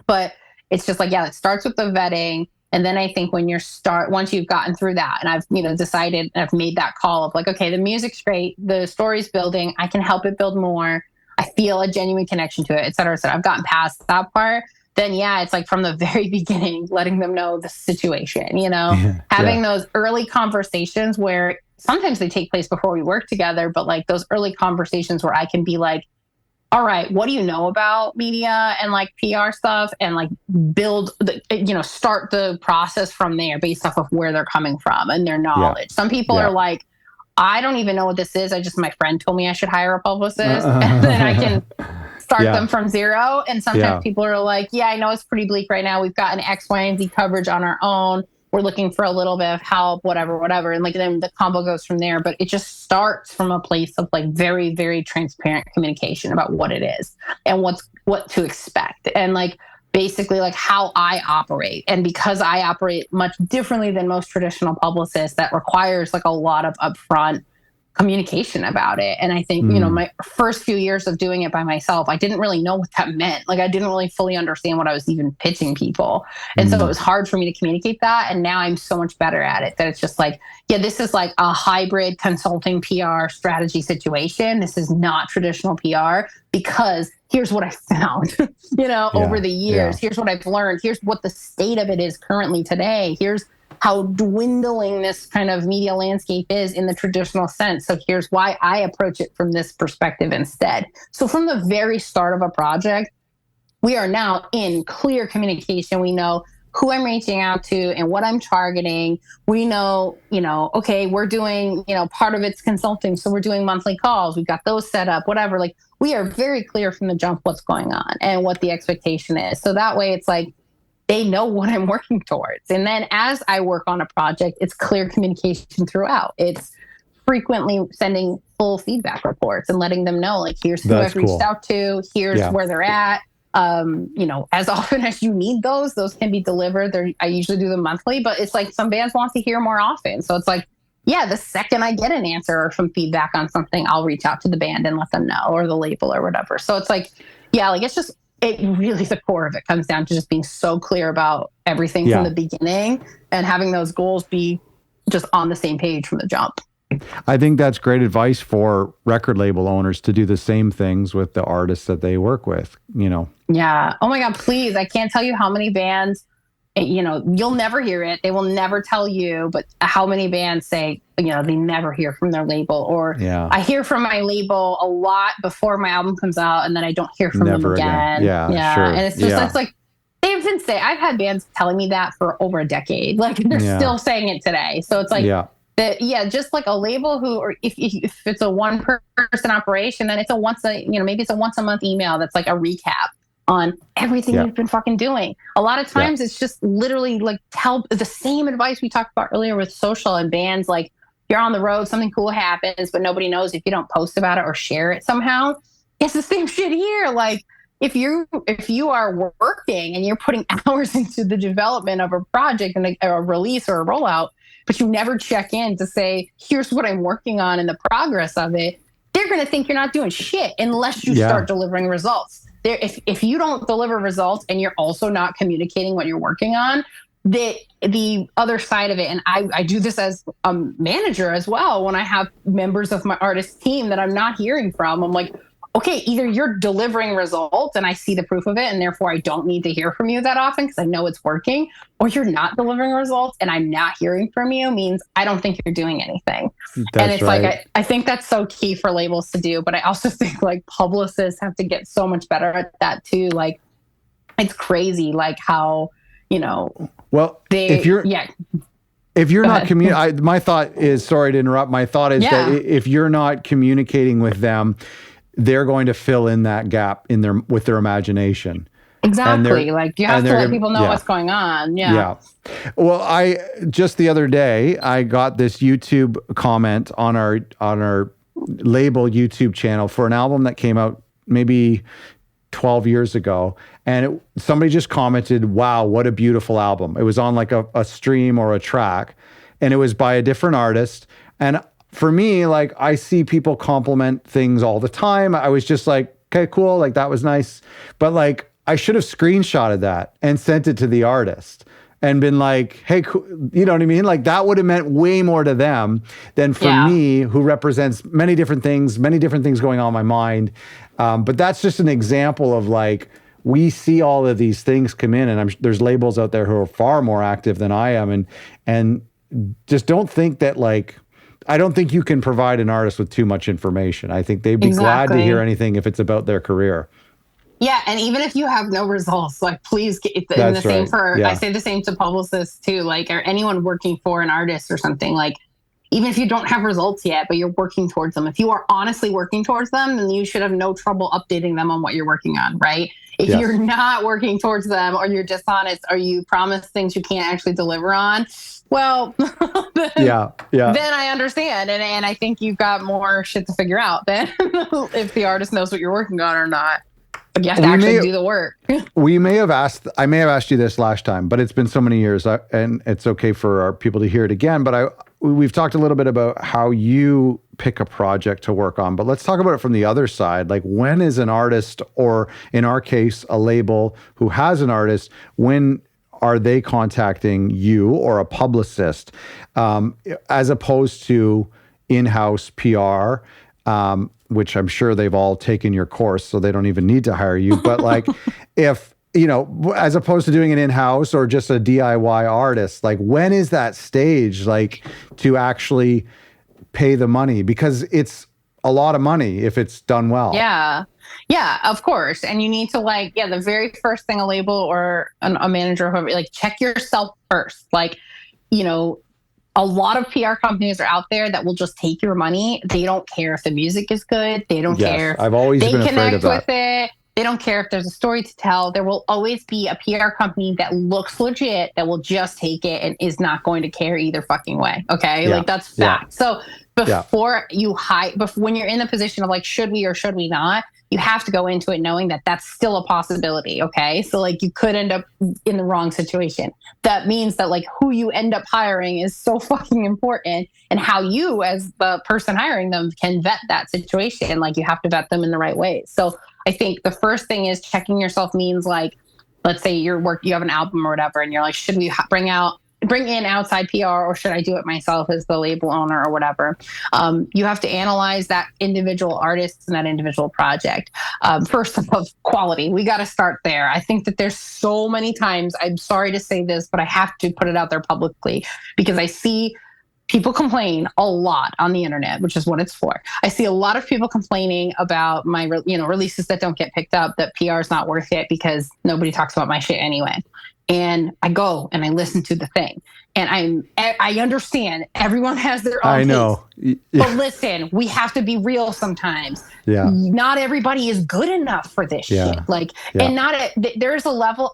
But it's just like, it starts with the vetting. And then I think once you've gotten through that, and I've, decided, and I've made that call of like, okay, the music's great, the story's building, I can help it build more, I feel a genuine connection to it, et cetera, et cetera. I've gotten past that part. Then it's like from the very beginning, letting them know the situation, having those early conversations where sometimes they take place before we work together, but like those early conversations where I can be like, all right, what do you know about media and like PR stuff, and like build start the process from there based off of where they're coming from and their knowledge. Some people are like, I don't even know what this is. My friend told me I should hire a publicist, and then I can start them from zero. And sometimes people are like, I know it's pretty bleak right now. We've got an X, Y, and Z coverage on our own. We're looking for a little bit of help, whatever. And like, then the combo goes from there. But it just starts from a place of like very, very transparent communication about what it is and what to expect. And like, basically like how I operate. And because I operate much differently than most traditional publicists, that requires like a lot of upfront communication about it. And I think, my first few years of doing it by myself, I didn't really know what that meant. Like, I didn't really fully understand what I was even pitching people. And so it was hard for me to communicate that. And now I'm so much better at it that it's just like, this is like a hybrid consulting PR strategy situation. This is not traditional PR, because here's what I found, over the years. Here's what I've learned. Here's what the state of it is currently today. Here's how dwindling this kind of media landscape is in the traditional sense. So here's why I approach it from this perspective instead. So from the very start of a project, we are now in clear communication. We know who I'm reaching out to and what I'm targeting. We know, okay, we're doing, part of it's consulting. So we're doing monthly calls. We've got those set up, whatever. Like, we are very clear from the jump what's going on and what the expectation is. So that way it's like, they know what I'm working towards. And then as I work on a project, it's clear communication throughout. It's frequently sending full feedback reports and letting them know, like, here's who I've reached out to, here's where they're at. As often as you need those can be delivered. I usually do them monthly, but it's like some bands want to hear more often. So it's like, the second I get an answer or some feedback on something, I'll reach out to the band and let them know, or the label or whatever. So it's like, it's just, it really, the core of it comes down to just being so clear about everything from the beginning and having those goals be just on the same page from the jump. I think that's great advice for record label owners to do the same things with the artists that they work with, Yeah. Oh my God, please. I can't tell you how many bands, you'll never hear it. They will never tell you, but how many bands say, they never hear from their label, or I hear from my label a lot before my album comes out, and then I don't hear from them again. Yeah. Sure. And it's just, it's like, I've had bands telling me that for over a decade. Like, they're still saying it today. So it's like, just like a label or if it's a one person operation, then it's maybe it's a once a month email that's like a recap on everything you've been fucking doing. A lot of times it's just literally like tell the same advice we talked about earlier with social and bands. Like, you're on the road, something cool happens, but nobody knows if you don't post about it or share it somehow. It's the same shit here. Like, if you are working and you're putting hours into the development of a project and a release or a rollout, but you never check in to say, here's what I'm working on and the progress of it, they're going to think you're not doing shit unless you start delivering results. If you don't deliver results and you're also not communicating what you're working on, the other side of it, and I do this as a manager as well, when I have members of my artist team that I'm not hearing from, I'm like, okay, either you're delivering results and I see the proof of it, and therefore I don't need to hear from you that often because I know it's working, or you're not delivering results and I'm not hearing from you, means I don't think you're doing anything. And it's right. like, I think that's so key for labels to do, but I also think like publicists have to get so much better at that too. Like, it's crazy, like how, well, if you're not my thought is, sorry to interrupt, my thought is that if you're not communicating with them, they're going to fill in that gap with their imagination. Exactly. Like, you have to let people know what's going on. Yeah. Well, just the other day, I got this YouTube comment on our label YouTube channel for an album that came out maybe 12 years ago. And somebody just commented, wow, what a beautiful album. It was on like a stream or a track, and it was by a different artist. And for me, like, I see people compliment things all the time. I was just like, okay, cool. Like, that was nice. But like, I should have screenshotted that and sent it to the artist and been like, hey, you know what I mean? Like, that would have meant way more to them than for me, who represents many different things going on in my mind. But that's just an example of like, we see all of these things come in, and there's labels out there who are far more active than I am. And just don't think that, like, I don't think you can provide an artist with too much information. I think they'd be glad to hear anything if it's about their career. Yeah, and even if you have no results, like, please get the same for, I say the same to publicists too, like, or anyone working for an artist or something. Like, even if you don't have results yet, but you're working towards them, if you are honestly working towards them, then you should have no trouble updating them on what you're working on, right? If you're not working towards them, or you're dishonest, or you promise things you can't actually deliver on, well, then I understand. And I think you've got more shit to figure out than if the artist knows what you're working on or not. But you have to actually do the work. I may have asked you this last time, but it's been so many years, and it's okay for our people to hear it again. But we've talked a little bit about how you pick a project to work on, but let's talk about it from the other side. Like, when is an artist, or in our case, a label who has an artist, when are they contacting you or a publicist, as opposed to in-house PR, which I'm sure they've all taken your course, so they don't even need to hire you. But like, if, as opposed to doing it in-house or just a DIY artist, like, when is that stage, like, to actually pay the money? Because it's a lot of money if it's done well. Yeah, of course. And you need to, like, the very first thing a label or a manager, like, check yourself first. Like, a lot of PR companies are out there that will just take your money. They don't care if the music is good. They don't care. I've always been afraid of that. They connect with it. They don't care if there's a story to tell. There will always be a PR company that looks legit that will just take it and is not going to care either fucking way. Okay. Like, that's fact. So before you when you're in the position of like, should we or should we not, you have to go into it knowing that that's still a possibility. Okay. So like, you could end up in the wrong situation. That means that, like, who you end up hiring is so fucking important, and how you, as the person hiring them, can vet that situation. Like, you have to vet them in the right way. So I think the first thing is checking yourself means, like, let's say you have an album or whatever, and you're like, should we bring in outside PR, or should I do it myself as the label owner or whatever? You have to analyze that individual artist and that individual project. First of all, quality. We got to start there. I think that there's so many times, I'm sorry to say this, but I have to put it out there publicly, because I see people complain a lot on the internet, which is what it's for. I see a lot of people complaining about my, releases that don't get picked up, that PR is not worth it because nobody talks about my shit anyway. And I go and I listen to the thing, and I understand everyone has their own. I know, but listen, we have to be real sometimes. Yeah, not everybody is good enough for this shit. Like, and there's a level.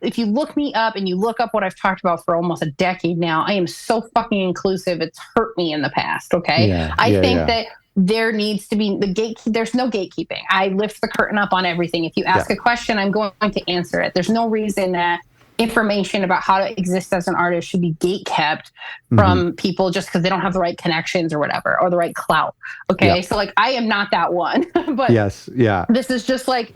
If you look me up and you look up what I've talked about for almost a decade now, I am so fucking inclusive. It's hurt me in the past. Okay, I think that there needs to be there's no gatekeeping. I lift the curtain up on everything. If you ask a question, I'm going to answer it. There's no reason that information about how to exist as an artist should be gate kept from people just because they don't have the right connections or whatever, or the right clout. Okay. So like, I am not that one, but this is just like,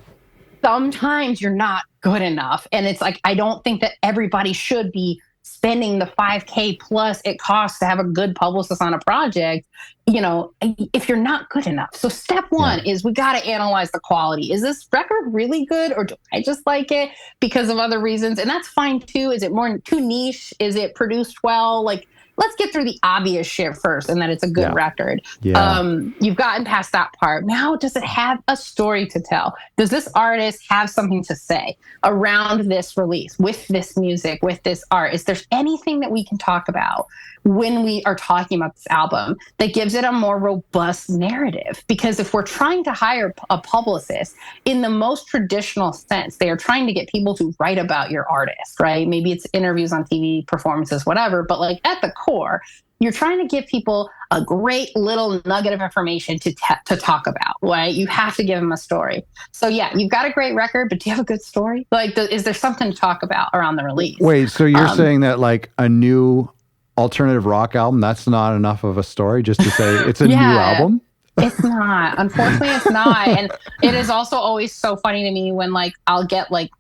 sometimes you're not good enough. And it's like, I don't think that everybody should be spending the $5,000 plus it costs to have a good publicist on a project, if you're not good enough. So step one is we got to analyze the quality. Is this record really good, or do I just like it because of other reasons? And that's fine too. Is it more too niche? Is it produced well? Like, let's get through the obvious shit first, and that it's a good record. You've gotten past that part. Now, does it have a story to tell? Does this artist have something to say around this release, with this music, with this art? Is there anything that we can talk about when we are talking about this album that gives it a more robust narrative? Because if we're trying to hire a publicist in the most traditional sense, they are trying to get people to write about your artist, right? Maybe it's interviews on TV, performances, whatever. But like at the core, you're trying to give people a great little nugget of information to talk about, right? You have to give them a story. So yeah, you've got a great record, but do you have a good story? Like, is there something to talk about around the release? Wait, so you're saying that like a new alternative rock album, that's not enough of a story just to say it's a new album? It's not. Unfortunately, it's not. And it is also always so funny to me when like I'll get like,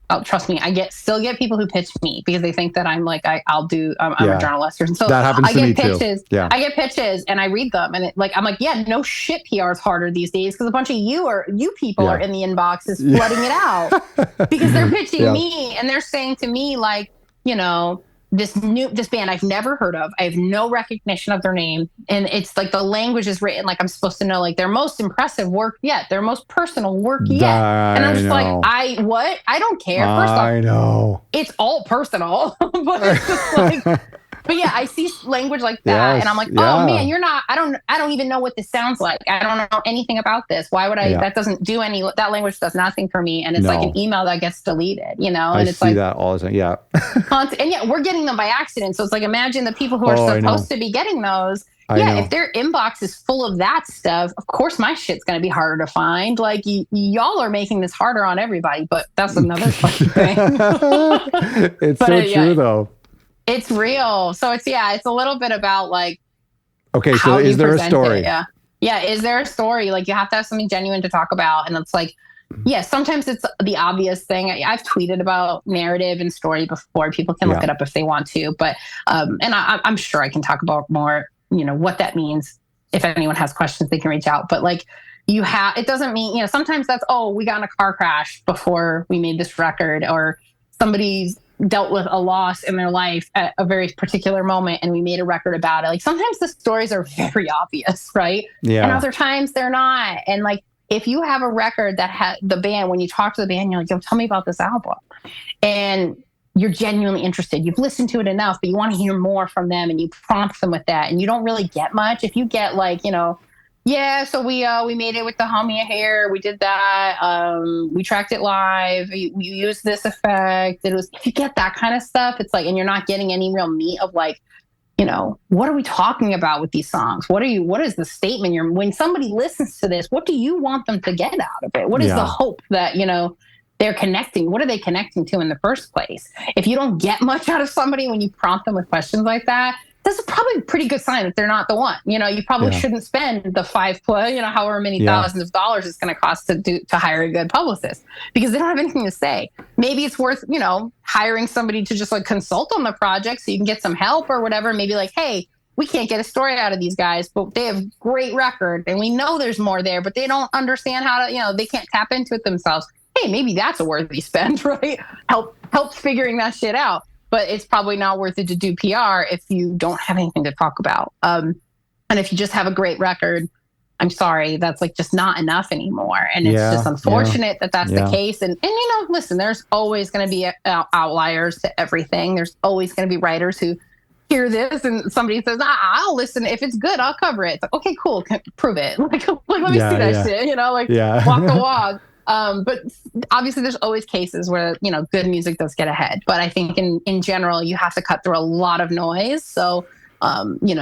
oh, trust me, still get people who pitch me because they think that I'm like, I'm a journalist. And so that happens to me pitches, too. Yeah. I get pitches and I read them and I'm like, yeah, no shit, PR is harder these days because a bunch of you people are in the inboxes flooding it out because they're pitching me and they're saying to me like, this band I've never heard of. I have no recognition of their name. And it's like the language is written like I'm supposed to know like their most impressive work yet, their most personal work yet. And I'm just like, I don't care. First off, I know. It's all personal. But it's just like but yeah, I see language like that and I'm like, oh man, I don't even know what this sounds like. I don't know anything about this. Why would I, that doesn't do that language does nothing for me. And it's like an email that gets deleted, and it's see like that all the time. Yeah. And yet we're getting them by accident. So it's like, imagine the people who are supposed to be getting those. If their inbox is full of that stuff, of course my shit's going to be harder to find. Like y'all are making this harder on everybody, but that's another fucking thing. It's so true though. It's real. So it's a little bit about like, okay, so is there a story? Yeah. Is there a story? Like you have to have something genuine to talk about. And it's like, sometimes it's the obvious thing. I've tweeted about narrative and story before. People can look it up if they want to, but, and I'm sure I can talk about more, what that means. If anyone has questions, they can reach out, but like it doesn't mean, sometimes that's, we got in a car crash before we made this record, or somebody's dealt with a loss in their life at a very particular moment and we made a record about it. Like sometimes the stories are very obvious, right? Yeah. And other times they're not. And like, if you have a record that had the band, when you talk to the band, you're like, yo, tell me about this album. And you're genuinely interested. You've listened to it enough, but you want to hear more from them and you prompt them with that. And you don't really get much. If you get like, so we made it with the homie hair. We did that. We tracked it live. We used this effect. If you get that kind of stuff, it's like, and you're not getting any real meat of like, what are we talking about with these songs? What is the statement when somebody listens to this, what do you want them to get out of it? What is the hope that, they're connecting? What are they connecting to in the first place? If you don't get much out of somebody when you prompt them with questions like that, that's probably a pretty good sign that they're not the one. You probably shouldn't spend the however many thousands of dollars it's going to cost to hire a good publicist because they don't have anything to say. Maybe it's worth, hiring somebody to just like consult on the project so you can get some help or whatever. Maybe like, hey, we can't get a story out of these guys, but they have great record and we know there's more there, but they don't understand how to, they can't tap into it themselves. Hey, maybe that's a worthy spend, right? Help figuring that shit out. But it's probably not worth it to do PR if you don't have anything to talk about. And if you just have a great record, I'm sorry, that's like just not enough anymore. And it's just unfortunate that that's the case. And listen, there's always going to be outliers to everything. There's always going to be writers who hear this and somebody says, I'll listen. If it's good, I'll cover it. It's like, okay, cool. Prove it. Like let me see that shit, walk the walk. But obviously there's always cases where, good music does get ahead. But I think in general, you have to cut through a lot of noise. So, you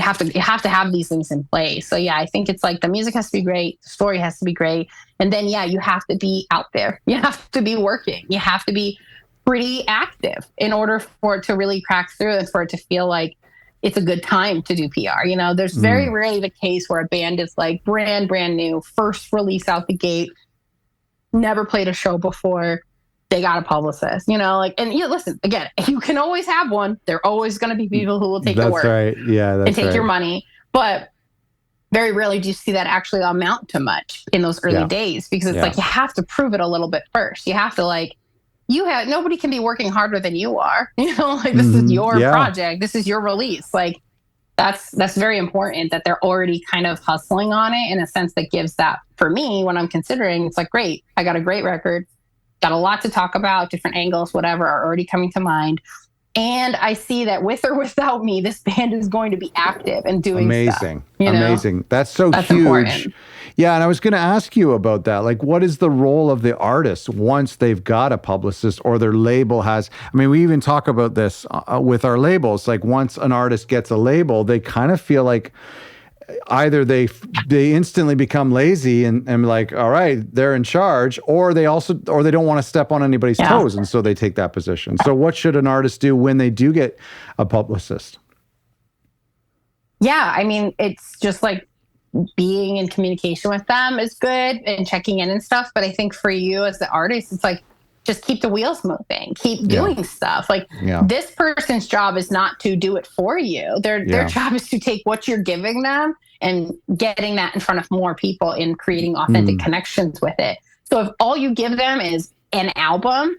have to have these things in place. So yeah, I think it's like the music has to be great. The story has to be great. And then, you have to be out there. You have to be working. You have to be pretty active in order for it to really crack through and for it to feel like it's a good time to do PR. There's very rarely the case where a band is like brand new, first release out the gate, never played a show before. They got a publicist, like, and listen, again, you can always have one. There are always going to be people who will take your word and take your money. But very rarely do you see that actually amount to much in those early days, because it's like, you have to prove it a little bit first. You have to nobody can be working harder than you are, like, this is your project. This is your release. Like, that's very important that they're already kind of hustling on it in a sense that gives that, for me, when I'm considering, it's like, great, I got a great record, got a lot to talk about, different angles, whatever, are already coming to mind. And I see that with or without me, this band is going to be active and doing amazing stuff, amazing. That's huge. Important. Yeah, and I was going to ask you about that. Like, what is the role of the artist once they've got a publicist or their label has? I mean, we even talk about this with our labels. Like, once an artist gets a label, they kind of feel like either they instantly become lazy and like, all right, they're in charge, or they don't want to step on anybody's toes, and so they take that position. So what should an artist do when they do get a publicist? Yeah, I mean, it's just like being in communication with them is good and checking in and stuff. But I think for you as the artist, it's like, just keep the wheels moving, keep doing stuff. Like, this person's job is not to do it for you. Their job is to take what you're giving them and getting that in front of more people and creating authentic connections with it. So if all you give them is an album,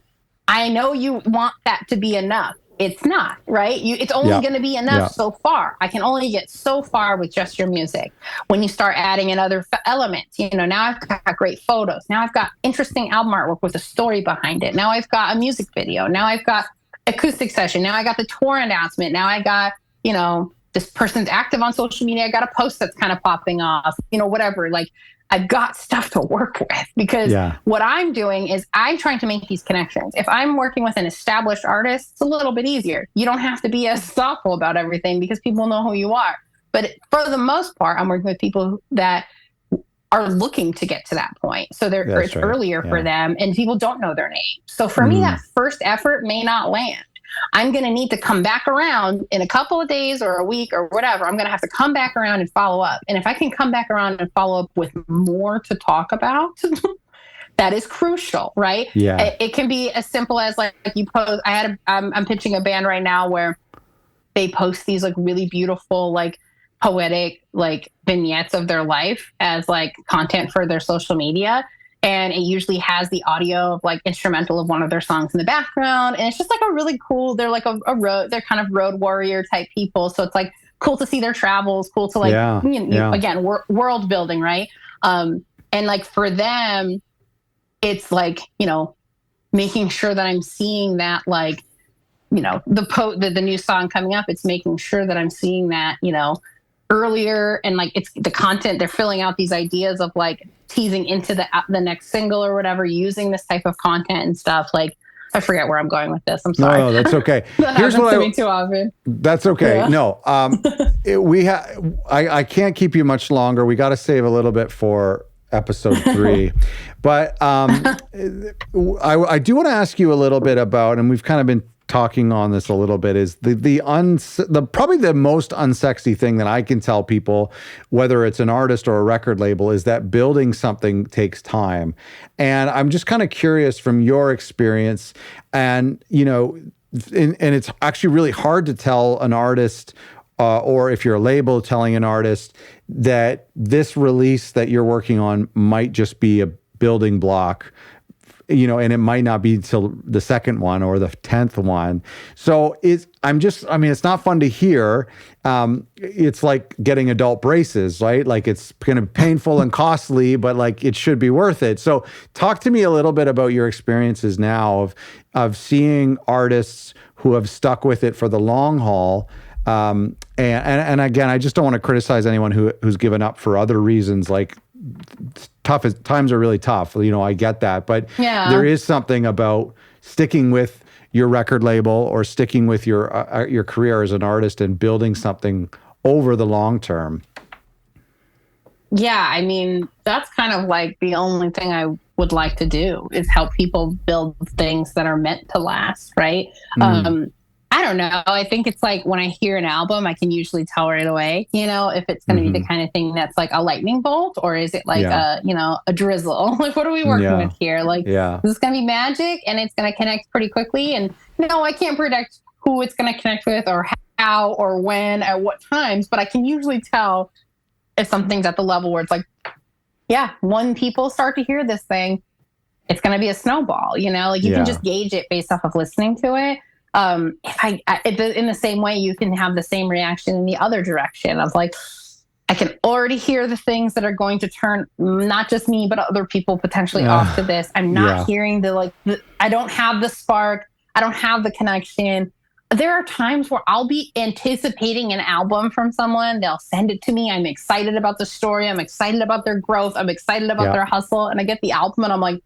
I know you want that to be enough. It's not, right? It's only going to be enough so far. I can only get so far with just your music. When you start adding in other elements, now I've got great photos. Now I've got interesting album artwork with a story behind it. Now I've got a music video. Now I've got acoustic session. Now I got the tour announcement. Now I got, this person's active on social media. I got a post that's kind of popping off, whatever. Like, I've got stuff to work with, because what I'm doing is I'm trying to make these connections. If I'm working with an established artist, it's a little bit easier. You don't have to be as thoughtful about everything because people know who you are. But for the most part, I'm working with people that are looking to get to that point. So it's earlier for them, and people don't know their name. So for me, that first effort may not land. I'm going to need to come back around in a couple of days or a week or whatever. I'm going to have to come back around and follow up. And if I can come back around and follow up with more to talk about, that is crucial, right? Yeah. It can be as simple as like you post. I'm pitching a band right now where they post these like really beautiful, like poetic, like vignettes of their life as like content for their social media. And it usually has the audio of like instrumental of one of their songs in the background. And it's just like a really cool, they're like a road, they're kind of road warrior type people. So it's like cool to see their travels, cool to like, again, world building, right? And like for them, it's like, making sure that I'm seeing that, like, the new song coming up, it's making sure that I'm seeing that, earlier, and like it's the content, they're filling out these ideas of like teasing into the next single or whatever, using this type of content and stuff. Like, I forget where I'm going with this. I'm sorry. No, that's okay. That happens to me too often. That's okay. Yeah. No, I can't keep you much longer. We got to save a little bit for episode 3, but I do want to ask you a little bit about, and we've kind of been talking on this a little bit, is the probably the most unsexy thing that I can tell people, whether it's an artist or a record label, is that building something takes time. And I'm just kind of curious from your experience, and and it's actually really hard to tell an artist, or if you're a label telling an artist that this release that you're working on might just be a building block, and it might not be till the second one or the 10th one. So it's not fun to hear. It's like getting adult braces, right? Like, it's going to be painful and costly, but like it should be worth it. So talk to me a little bit about your experiences now of seeing artists who have stuck with it for the long haul. And again, I just don't want to criticize anyone who's given up for other reasons, like times are really tough. I get that, but there is something about sticking with your record label or sticking with your career as an artist and building something over the long term. Yeah, I mean, that's kind of like the only thing I would like to do is help people build things that are meant to last, right? I don't know. I think it's like when I hear an album, I can usually tell right away, if it's going to be the kind of thing that's like a lightning bolt, or is it like a drizzle? Like, what are we working with here? Like, this is going to be magic and it's going to connect pretty quickly. And no, I can't predict who it's going to connect with or how or when at what times, but I can usually tell if something's at the level where it's like, when people start to hear this thing, it's going to be a snowball, like you can just gauge it based off of listening to it. In the same way, you can have the same reaction in the other direction of like, I can already hear the things that are going to turn not just me, but other people potentially off to this. I'm not hearing I don't have the spark. I don't have the connection. There are times where I'll be anticipating an album from someone. They'll send it to me. I'm excited about the story. I'm excited about their growth. I'm excited about their hustle. And I get the album and I'm like,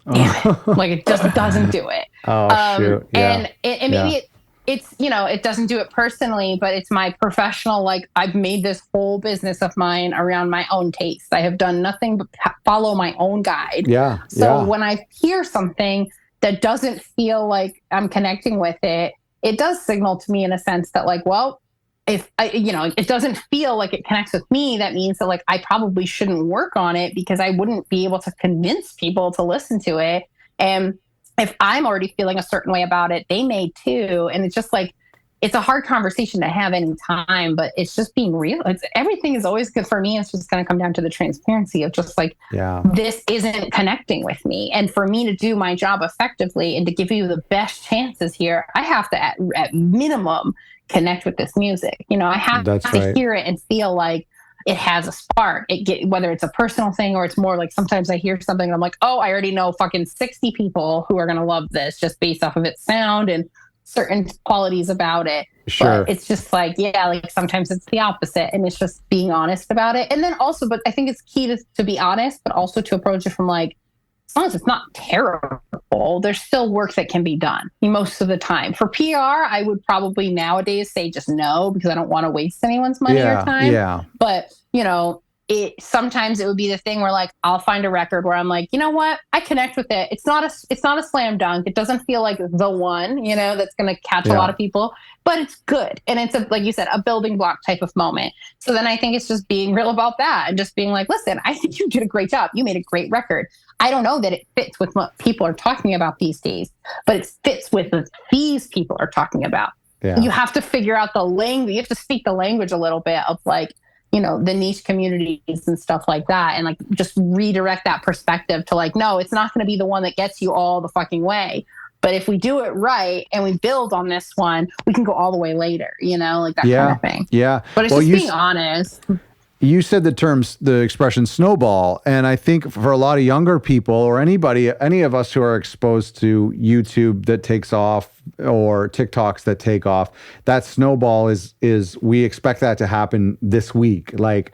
damn it. Like, it just doesn't do it. Shoot. Yeah. And maybe it's, it doesn't do it personally, but it's my professional, like, I've made this whole business of mine around my own taste. I have done nothing but follow my own guide. So when I hear something that doesn't feel like I'm connecting with it, it does signal to me in a sense that like, well, if it doesn't feel like it connects with me, that means that like I probably shouldn't work on it because I wouldn't be able to convince people to listen to it. And if I'm already feeling a certain way about it, they may too. And it's just like, it's a hard conversation to have any time, but it's just being real. Everything is always good for me. It's just going to come down to the transparency of just like, this isn't connecting with me. And for me to do my job effectively and to give you the best chances here, I have to at minimum connect with this music. I have to hear it and feel like it has a spark. Whether it's a personal thing or it's more like sometimes I hear something and I'm like, oh, I already know fucking 60 people who are going to love this just based off of its sound and certain qualities about it. But it's just like, like sometimes it's the opposite, and it's just being honest about it. And then also, but I think it's key to be honest, but also to approach it from like, as long as it's not terrible, there's still work that can be done most of the time. For PR, I would probably nowadays say just no, because I don't want to waste anyone's money or time. But, sometimes it would be the thing where like, I'll find a record where I'm like, you know what? I connect with it. It's not a slam dunk. It doesn't feel like the one, that's going to catch a lot of people, but it's good. And it's like you said, a building block type of moment. So then I think it's just being real about that and just being like, listen, I think you did a great job. You made a great record. I don't know that it fits with what people are talking about these days, but it fits with what these people are talking about. You have to figure out the language. You have to speak the language a little bit of like, the niche communities and stuff like that. And like, just redirect that perspective to like, no, it's not going to be the one that gets you all the fucking way. But if we do it right and we build on this one, we can go all the way later, like that kind of thing. But it's just being honest. You said the expression snowball. And I think for a lot of younger people or any of us who are exposed to YouTube that takes off or TikToks that take off, that snowball is we expect that to happen this week. Like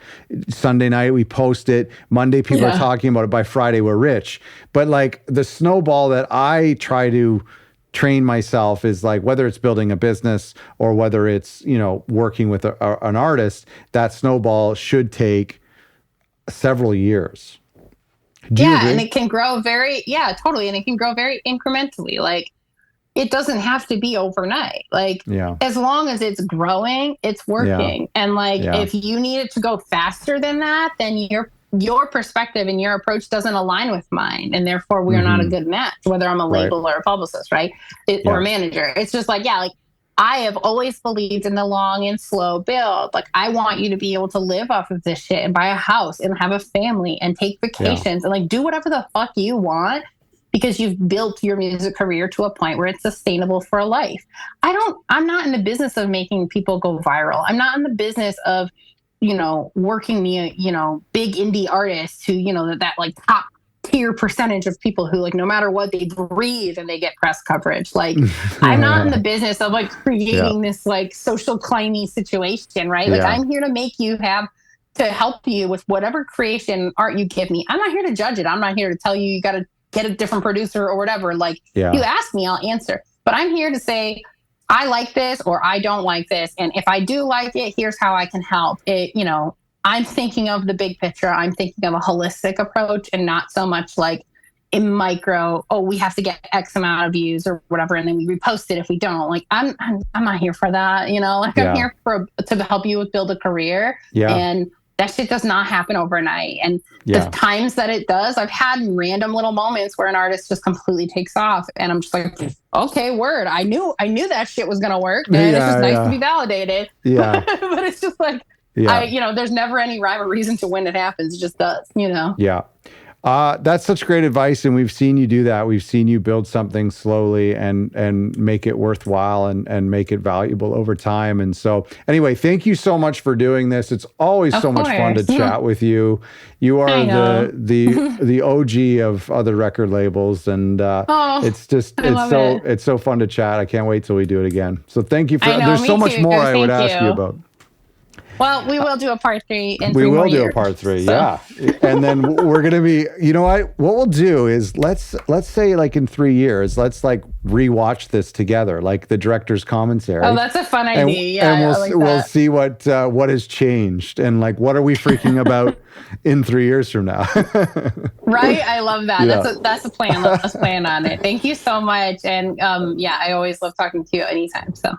Sunday night, we post it. Monday, people are talking about it. By Friday, we're rich. But like the snowball that I try to train myself is like, whether it's building a business or whether it's, working with an artist, that snowball should take several years. Do you agree? And it can grow totally. And it can grow very incrementally. Like, it doesn't have to be overnight. Like, as long as it's growing, it's working. And like, if you need it to go faster than that, then your perspective and your approach doesn't align with mine. And therefore we are not a good match, whether I'm a label or a publicist, right? Or a manager. It's just like, like I have always believed in the long and slow build. Like, I want you to be able to live off of this shit and buy a house and have a family and take vacations and like do whatever the fuck you want, because you've built your music career to a point where it's sustainable for a life. I'm not in the business of making people go viral. I'm not in the business of, working the, big indie artists who, that like top tier percentage of people who like, no matter what, they breathe and they get press coverage. Like, I'm not in the business of like creating this like social climby situation, right? Like, I'm here to help you with whatever creation art you give me. I'm not here to judge it. I'm not here to tell you got to get a different producer or whatever. Like, you ask me, I'll answer. But I'm here to say, I like this or I don't like this. And if I do like it, here's how I can help it. I'm thinking of the big picture. I'm thinking of a holistic approach and not so much like, in micro, oh, we have to get X amount of views or whatever, and then we repost it if we don't. Like, I'm not here for that, you know. Like, I'm here to help you build a career, and that shit does not happen overnight. And the times that it does, I've had random little moments where an artist just completely takes off, and I'm just like, okay, word. I knew that shit was gonna work, and it's just nice to be validated. Yeah, but it's just like, there's never any rhyme or reason to when it happens. It just does, you know. Yeah. That's such great advice, and we've seen you do that. We've seen you build something slowly and make it worthwhile and make it valuable over time. And so, anyway, thank you so much for doing this. It's always so much fun to chat with you. You are the OG of other record labels, and it's so fun to chat. I can't wait till we do it again. So thank you for. There's so much more I would ask you about. Well, we will do a part 3 in 3 We more will do years, a part 3, yeah. And then we're going to be, you know what we'll do is let's say like in 3 years, let's like rewatch this together, like the director's commentary. Oh, that's a fun idea. And we'll see what has changed and like what are we freaking about in 3 years from now. Right? I love that. Yeah. That's a plan. Let's plan on it. Thank you so much. And I always love talking to you anytime. So